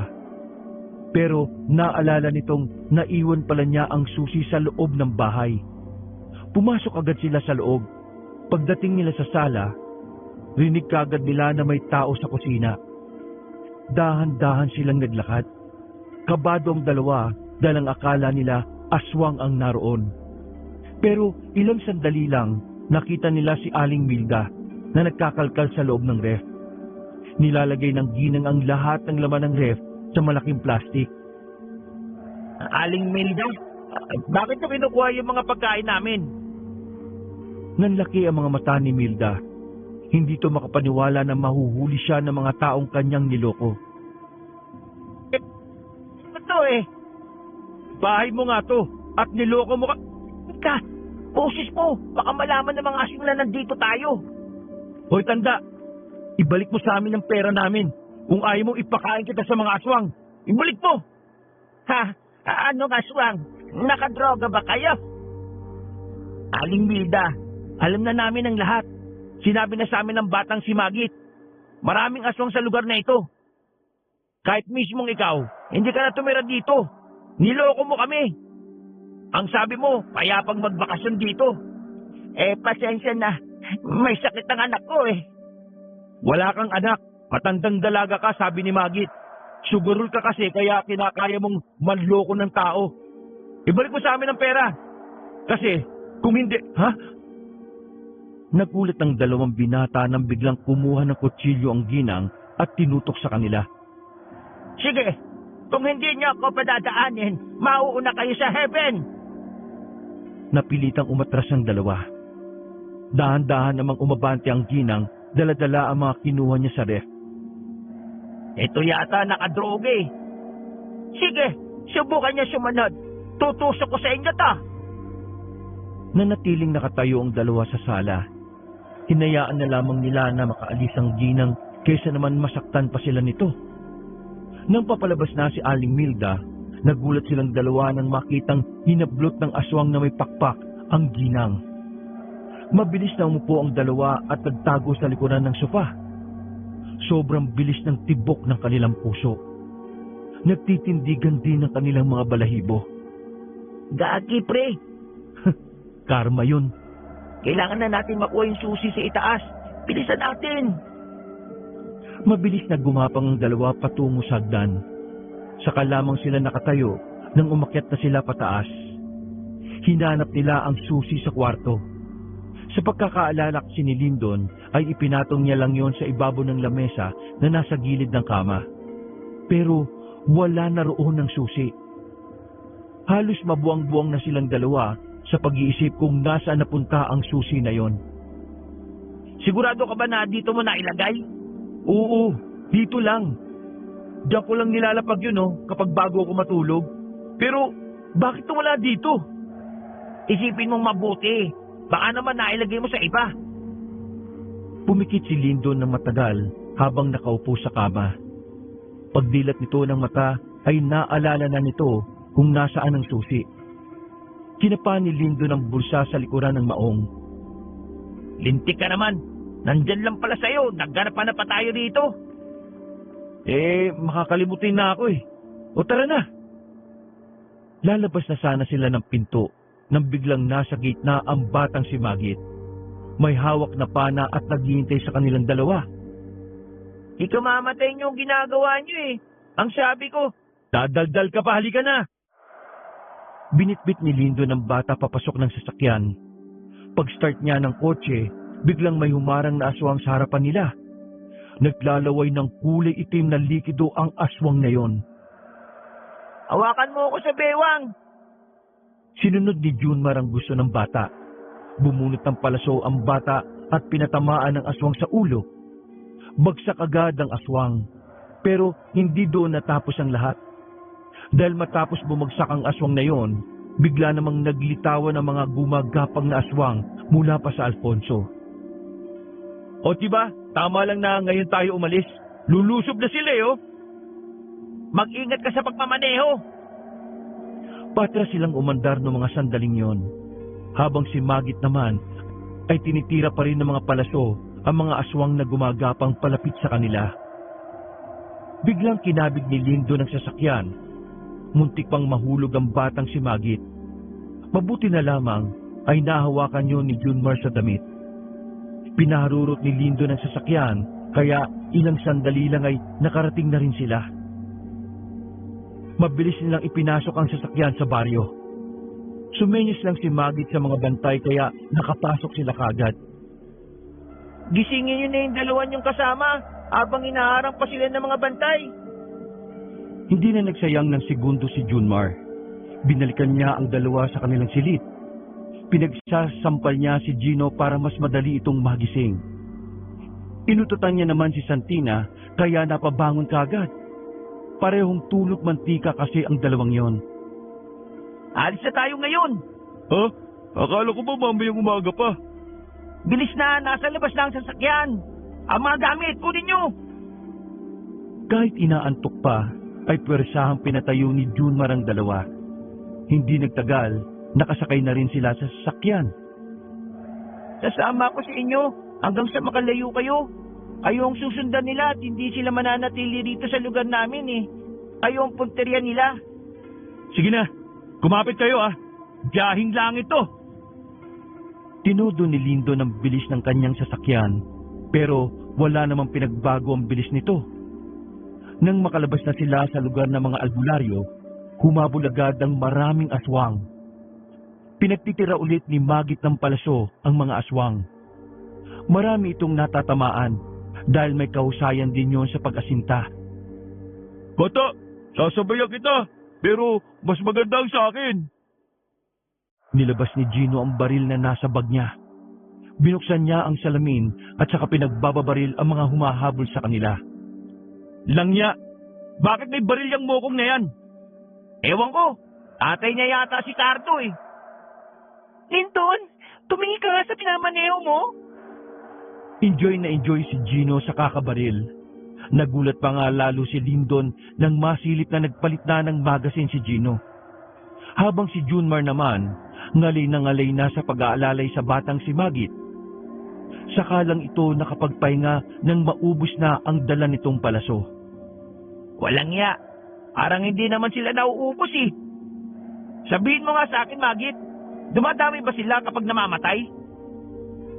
Pero naalala nitong naiwan pala niya ang susi sa loob ng bahay. Pumasok agad sila sa loob. Pagdating nila sa sala, rinig kagad nila na may tao sa kusina. Dahan-dahan silang naglakad. Kabado ang dalawa dahil ang akala nila aswang ang naroon. Pero ilang sandali lang nakita nila si Aling Milda na nagkakalkal sa loob ng ref. Nilalagay ng ginang ang lahat ng laman ng ref sa malaking plastik. Aling Milda, bakit mo kinukuha yung mga pagkain namin? Nanlaki ang mga mata ni Milda. Hindi to makapaniwala na mahuhuli siya ng mga taong kanyang niloko. Ito eh. Bahay mo nga to at niloko mo ka. Ka, boses mo. Baka malaman ng mga aswang na nandito tayo. Hoy tanda, ibalik mo sa amin ang pera namin. Kung ayaw mong ipakain kita sa mga aswang, ibalik mo! Ha? Anong aswang? Nakadroga ba kayo? Aling Milda, alam na namin ang lahat. Sinabi na sa amin ng batang si Magit. Maraming aswang sa lugar na ito. Kahit mismong ikaw, hindi ka na tumira dito. Niloko mo kami. Ang sabi mo, payapang magbakasyon dito. Pasensya na. May sakit ang anak ko eh. Wala kang anak. Matandang dalaga ka, sabi ni Magit. Sugurul ka kasi kaya kinakaya mong manloko ng tao. Ibalik mo sa amin ang pera. Kasi, kung hindi... Ha? Nagulat ang dalawang binata nang biglang kumuha ng kutsilyo ang ginang at tinutok sa kanila. Sige, kung hindi niyo ako padadaanin, mauuna kayo sa heaven. Napilitang umatras ang dalawa. Dahan-dahan namang umabante ang ginang, dala-dala ang mga kinuha niya sa ref. Ito yata nakadroge. Sige, subukan niya sumunod. Tutusok ko sa inyo to. Nanatiling nakatayo ang dalawa sa sala. Hinayaan na lamang nila na makaalis ang ginang kaysa naman masaktan pa sila nito. Nang papalabas na si Aling Milda, nagulat silang dalawa nang makitang hinablot ng aswang na may pakpak ang ginang. Mabilis na umupo ang dalawa at nagtago sa likuran ng sofa. Sobrang bilis ng tibok ng kanilang puso. Nagtitindigan din ang kanilang mga balahibo. Gagi, pre. Karma yun. Kailangan na natin makuha yung susi sa itaas. Bilisan natin. Mabilis na gumapang ang dalawa patungo sa hagdan. Saka lamang sila nakatayo nang umakyat na sila pataas. Hinanap nila ang susi sa kwarto. Sa pagkakaalala si ni Lindon ay ipinatong niya lang yon sa ibabaw ng lamesa na nasa gilid ng kama. Pero wala na roon ng susi. Halos mabuang-buang na silang dalawa sa pag-iisip kung nasaan napunta ang susi na yon. Sigurado ka ba na dito mo nailagay? Oo, dito lang. Diyan ko lang nilalapag yun kapag bago ako matulog. Pero bakit wala dito? Isipin mong mabuti. Baka naman nailagay mo sa iba. Pumikit si Lindon ng matagal habang nakaupo sa kama. Pagdilat nito ng mata ay naalala na nito kung nasaan ang susi. Kinapa ni Lindon ang bulsa sa likuran ng maong. Lintik ka naman. Nandyan lang pala sa'yo. Nagganap na pa tayo dito. Makakalimutin na ako eh. O tara na. Lalabas na sana sila ng pinto nang biglang nasa gitna ang batang si Magit. May hawak na pana at naghihintay sa kanilang dalawa. Ikaw mamatay niyo yung ginagawa niyo eh. Ang sabi ko, dadaldal ka pa, halika na. Binitbit ni Lindon ang bata papasok ng sasakyan. Pag-start niya ng kotse, biglang may humarang na aswang sa harapan nila. Naglalaway ng kulay itim na likido ang aswang na yon. Hawakan mo ako sa bewang! Sinunod ni Junmar ang gusto ng bata. Bumunot ng palaso ang bata at pinatamaan ng aswang sa ulo. Bagsak agad ang aswang, pero hindi doon natapos ang lahat. Dahil matapos bumagsak ang aswang na yon, bigla namang naglitawan ang mga gumagapang na aswang mula pa sa Alfonso. O diba, tama lang na ngayon tayo umalis. Lulusob na sila oh. Mag-ingat ka sa pagmamaneho! Patras silang umandar ng mga sandaling yon, habang si Magit naman ay tinitira pa rin ng mga palaso ang mga aswang na gumagapang palapit sa kanila. Biglang kinabig ni Lindo ng sasakyan. Muntik pang mahulog ang batang si Magit. Mabuti na lamang ay nahawakan yun ni Junmar sa damit. Pinaharurot ni Lindo ng sasakyan, kaya ilang sandali lang ay nakarating na rin sila. Mabilis nilang ipinasok ang sasakyan sa baryo. Sumenyos lang si Magit sa mga bantay kaya nakapasok sila kagad. Gisingin nyo na yung dalawan yung kasama habang inaharang pa sila ng mga bantay. Hindi na nagsayang ng segundo si Junmar. Binalikan niya ang dalawa sa kanilang silid. Pinagsasampal niya si Gino para mas madali itong magising. Inututan niya naman si Santina kaya napabangon kagad. Parehong tulog mantika kasi ang dalawang yon. Alis na tayo ngayon! Ha? Akala ko ba mamayang umaga pa? Bilis na, nasa labas na ang sasakyan! Ang mga gamit, kunin nyo! Kahit inaantok pa, ay pwersahang pinatayo ni Junmar ang dalawa. Hindi nagtagal, nakasakay na rin sila sa sasakyan. Sasama ko sa inyo hanggang sa makalayo kayo. Kayo ang susundan nila at hindi sila mananatili rito sa lugar namin eh. Kayo ang punteriya nila. Sige na, kumapit kayo ah. Biyahing lang ito. Tinodo ni Lindo ng bilis ng kanyang sasakyan, pero wala namang pinagbago ang bilis nito. Nang makalabas na sila sa lugar ng mga albularyo, humabol agad ang maraming aswang. Pinagtitira ulit ni Magit ng palaso ang mga aswang. Marami itong natatamaan dahil may kahusayan din yon sa pag-asinta. Bata, sasabayan kita, pero mas maganda ang sa akin. Nilabas ni Gino ang baril na nasa bag niya. Binuksan niya ang salamin at saka pinagbababaril ang mga humahabol sa kanila. Langya, bakit may baril yung mokong na yan? Ewan ko, tatay niya yata si Cardo eh. Linton, tumingin ka nga sa pinamaneho mo. Enjoy na enjoy si Gino sa kakabaril. Nagulat pa nga lalo si Lindon nang masilip na nagpalit na ng magasin si Gino. Habang si Junmar naman, ngalay na sa pag-aalalay sa batang si Magit. Saka lang ito nakapagpahinga nang maubos na ang dala nitong palaso. Walang ya, parang hindi naman sila nauubos eh. Sabihin mo nga sa akin, Magit, dumadami ba sila kapag namamatay?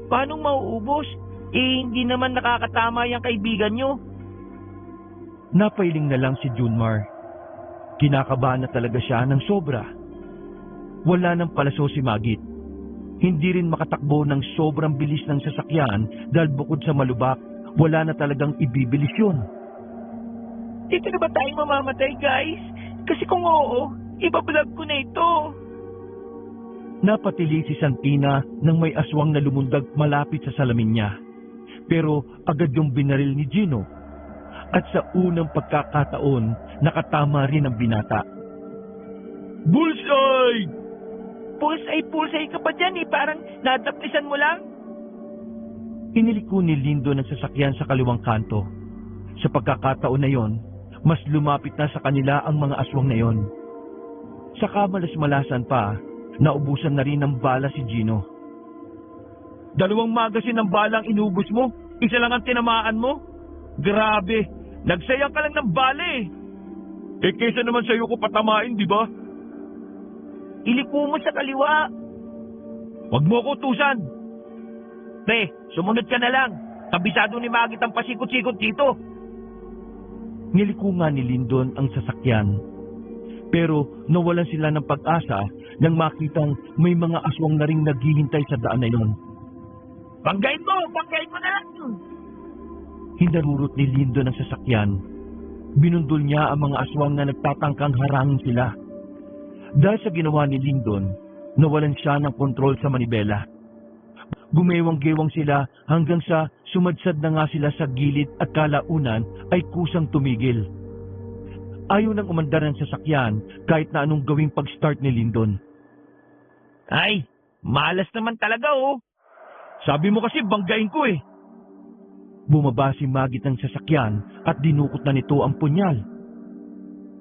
Paano mauubos? Hindi naman nakakatama yung kaibigan nyo. Napailing na lang si Junmar. Kinakabahan na talaga siya ng sobra. Wala nang palaso si Magit. Hindi rin makatakbo ng sobrang bilis ng sasakyan dahil bukod sa malubak, wala na talagang ibibilis yun. Dito na ba tayong mamamatay, guys? Kasi kung oo, ibablog ko na ito. Napatili si Santina nang may aswang na lumundag malapit sa salamin niya. Pero agad yung binaril ni Gino. At sa unang pagkakataon, nakatama rin ang binata. Bullseye! Pulsay ka pa dyan eh, parang nadaplisan mo lang. Iniliko ni Lindo ng sasakyan sa kaliwang kanto. Sa pagkakataon na yon, mas lumapit na sa kanila ang mga aswang na yon. Sa kamalas-malasan pa, naubusan na rin ng bala si Gino. 2 magasin ng balang inubos mo, isa lang ang tinamaan mo? Grabe, nagsayang ka lang ng bala eh. Eh kesa naman sa'yo ko patamain, di ba? Iliko mo sa kaliwa. Huwag mo ko utusan. Pre, sumunod ka na lang. Kabisado ni Magit ang pasikot-sikot dito. Niliko nga ni Lindon ang sasakyan. Pero nawalan sila ng pag-asa nang makitang may mga aswang na ring naghihintay sa daan na iyon. Banggain mo na lang. Hinarurot ni Lindo ng sasakyan. Binundol niya ang mga aswang na nagtatangkang harangin sila. Dahil sa ginawa ni Lindon, nawalan siya ng kontrol sa manibela. Gumewang-gewang sila hanggang sa sumadsad na nga sila sa gilid at kalaunan ay kusang tumigil. Ayaw nang umandar ng sasakyan kahit na anong gawing pag-start ni Lindon. Ay, malas naman talaga oh. Sabi mo kasi banggain ko eh. Bumaba si Magit ng sasakyan at dinukot na nito ang punyal.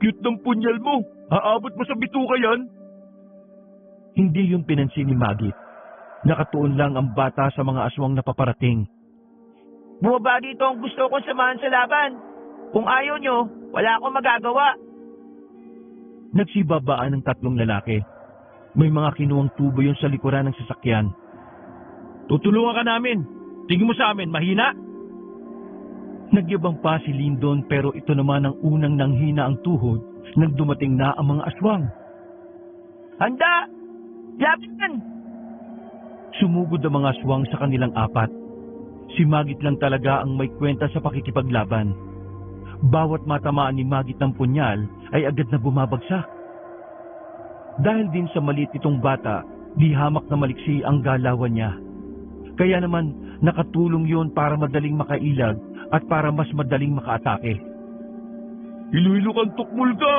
Cute ng punyal mo. Aabot mo sa bituka yan. Hindi yung pinansin ni Magit. Nakatuon lang ang bata sa mga aswang na paparating. Bumaba dito ang gusto kong samahan sa laban. Kung ayaw nyo, wala akong magagawa. Nagsibabaan ng tatlong lalaki. May mga kinuwang tubo yun sa likuran ng sasakyan. Tutulungan ka namin. Tingin mo sa amin, mahina? Nagyabang pa si Lindon pero ito naman ang unang nanghina ang tuhod nang dumating na ang mga aswang. Handa! Laban! Sumugod ang mga aswang sa kanilang apat. Si Magit lang talaga ang may kwenta sa pakikipaglaban. Bawat matamaan ni Magit ng punyal ay agad na bumabagsak. Dahil din sa maliit itong bata, di hamak na maliksi ang galawan niya. Kaya naman nakatulong yun para madaling makailag at para mas madaling makaatake. Hilo-hilo kang tukmul ka!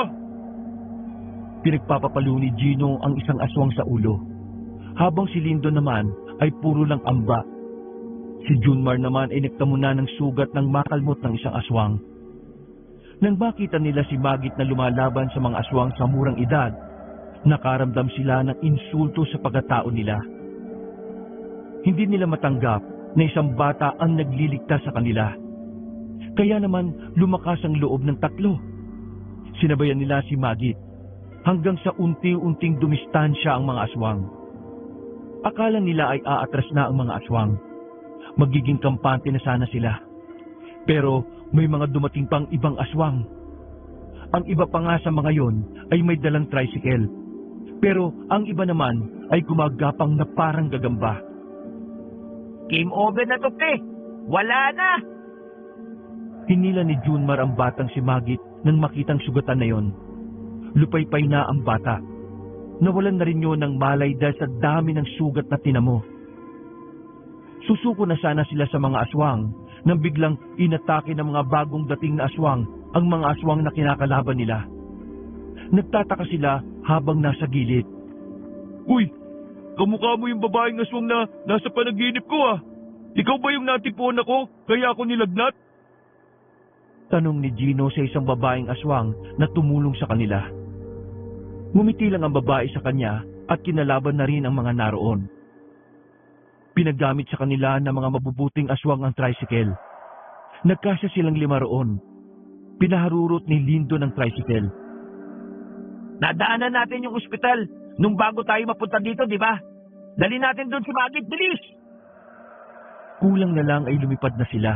Pinagpapapalo ni Gino ang isang aswang sa ulo. Habang si Lindon naman ay puro lang amba. Si Junmar naman ay nagtamo na ng sugat ng makalmot ng isang aswang. Nang makita nila si Magit na lumalaban sa mga aswang sa murang edad, nakaramdam sila ng insulto sa pagkatao nila. Hindi nila matanggap na isang bata ang nagliligtas sa kanila. Kaya naman lumakas ang loob ng tatlo. Sinabayan nila si Magit hanggang sa unti-unting dumistansya ang mga aswang. Akala nila ay aatras na ang mga aswang. Magiging kampante na sana sila. Pero may mga dumating pang ibang aswang. Ang iba pa nga sa mga yon ay may dalang tricycle. Pero ang iba naman ay gumagapang na parang gagamba. Game over na to, pre. Wala na! Hinila ni Junmar ang batang si Magit nang makitang sugatan na yon. Lupaypay na ang bata. Nawalan na rin yun ng malay dahil sa dami ng sugat na tinamo. Susuko na sana sila sa mga aswang nang biglang inatake ng mga bagong dating na aswang ang mga aswang na kinakalaban nila. Nagtataka sila habang nasa gilid. Uy, kamukha mo yung babaeng aswang na nasa panaginip ko ah. Ikaw ba yung natipon ako kaya ako nilagnat? Tanong ni Gino sa isang babaeng aswang na tumulong sa kanila. Ngumiti lang ang babae sa kanya at kinalaban na rin ang mga naroon. Pinagamit sa kanila ng mga mabubuting aswang ang tricycle. Nagkasya silang 5 roon. Pinaharurot ni Lindo ng tricycle. Nadaanan natin yung ospital nung bago tayo mapunta dito, di ba? Dali natin doon si Magit, bilis! Kulang na lang ay lumipad na sila.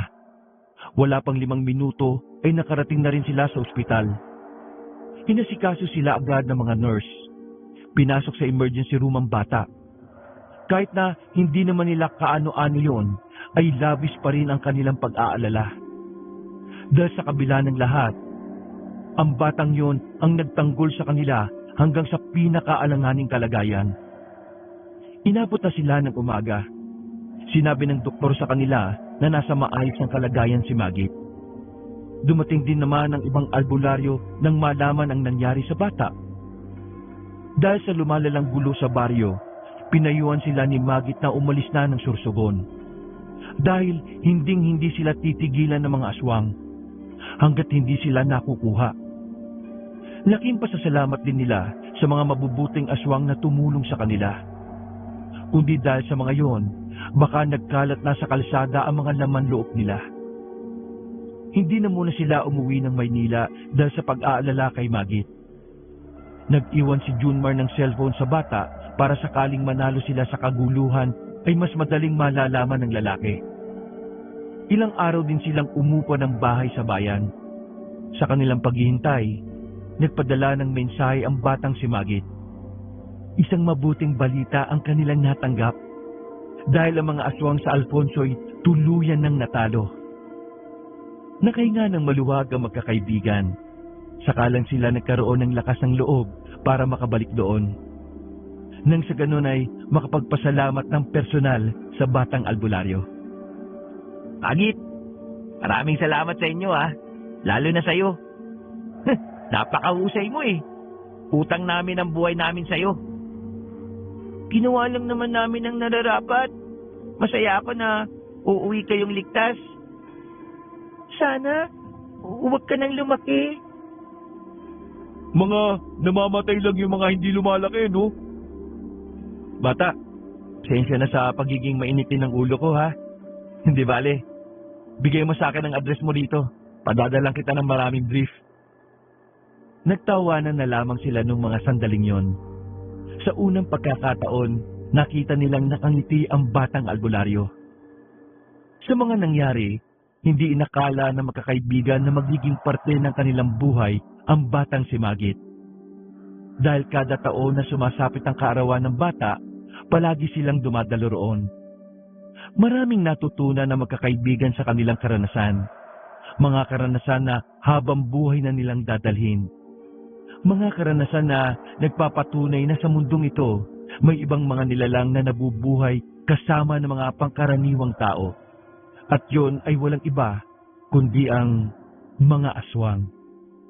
Wala pang 5 minuto ay nakarating na rin sila sa ospital. Inasikaso sila agad ng mga nurse. Pinasok sa emergency room ang bata. Kahit na hindi naman nila kaano-ano yon, ay labis pa rin ang kanilang pag-aalala. Dahil sa kabila ng lahat, ang batang yon ang nagtanggol sa kanila hanggang sa pinakaalanganing kalagayan. Inabot na sila ng umaga. Sinabi ng doktor sa kanila na nasa maayos ang kalagayan si Magit. Dumating din naman ang ibang albularyo nang malaman ang nangyari sa bata. Dahil sa lumalalang gulo sa baryo, pinayuhan sila ni Magit na umalis na ng Sursogon. Dahil hindi sila titigilan ng mga aswang hanggat hindi sila nakukuha. Laking pasasalamat din nila sa mga mabubuting aswang na tumulong sa kanila. Kundi dahil sa mga yon, baka nagkalat na sa kalsada ang mga laman loob nila. Hindi na muna sila umuwi ng Maynila dahil sa pag-aalala kay Magit. Nag-iwan si Junmar ng cellphone sa bata para sakaling manalo sila sa kaguluhan ay mas madaling malalaman ng lalaki. Ilang araw din silang umupo ng bahay sa bayan. Sa kanilang paghihintay, nagpadala ng mensahe ang batang si Magit. Isang mabuting balita ang kanilang natanggap dahil ang mga aswang sa Alfonso'y tuluyan ng natalo. Nakahinga ng maluwag ang magkakaibigan. Sakalang sila nagkaroon ng lakas ng loob para makabalik doon. Nang sa ganun ay makapagpasalamat ng personal sa batang albularyo. Agit, maraming salamat sa inyo lalo na sa'yo. Napakahusay mo Utang namin ang buhay namin sa'yo. Ginawa lang naman namin ang nararapat. Masaya ako na uuwi kayong ligtas. Sana, huwag ka nang lumaki. Mga namamatay lang yung mga hindi lumalaki, no? Bata, sensya na sa pagiging mainitin ng ulo ko Hindi bale. Bigay mo sa akin ang address mo dito. Padadalang kita ng maraming brief. Nagtawanan na lamang sila nung mga sandaling yon. Sa unang pagkakataon, nakita nilang nakangiti ang batang albularyo. Sa mga nangyari, hindi inakala na magkakaibigan na magiging parte ng kanilang buhay ang batang si Magit. Dahil kada taon na sumasapit ang kaarawan ng bata, palagi silang dumadalo roon. Maraming natutunan na magkakaibigan sa kanilang karanasan. Mga karanasan na habang buhay na nilang dadalhin. Mga karanasan na nagpapatunay na sa mundong ito, may ibang mga nilalang na nabubuhay kasama ng mga pangkaraniwang tao. At yon ay walang iba, kundi ang mga aswang.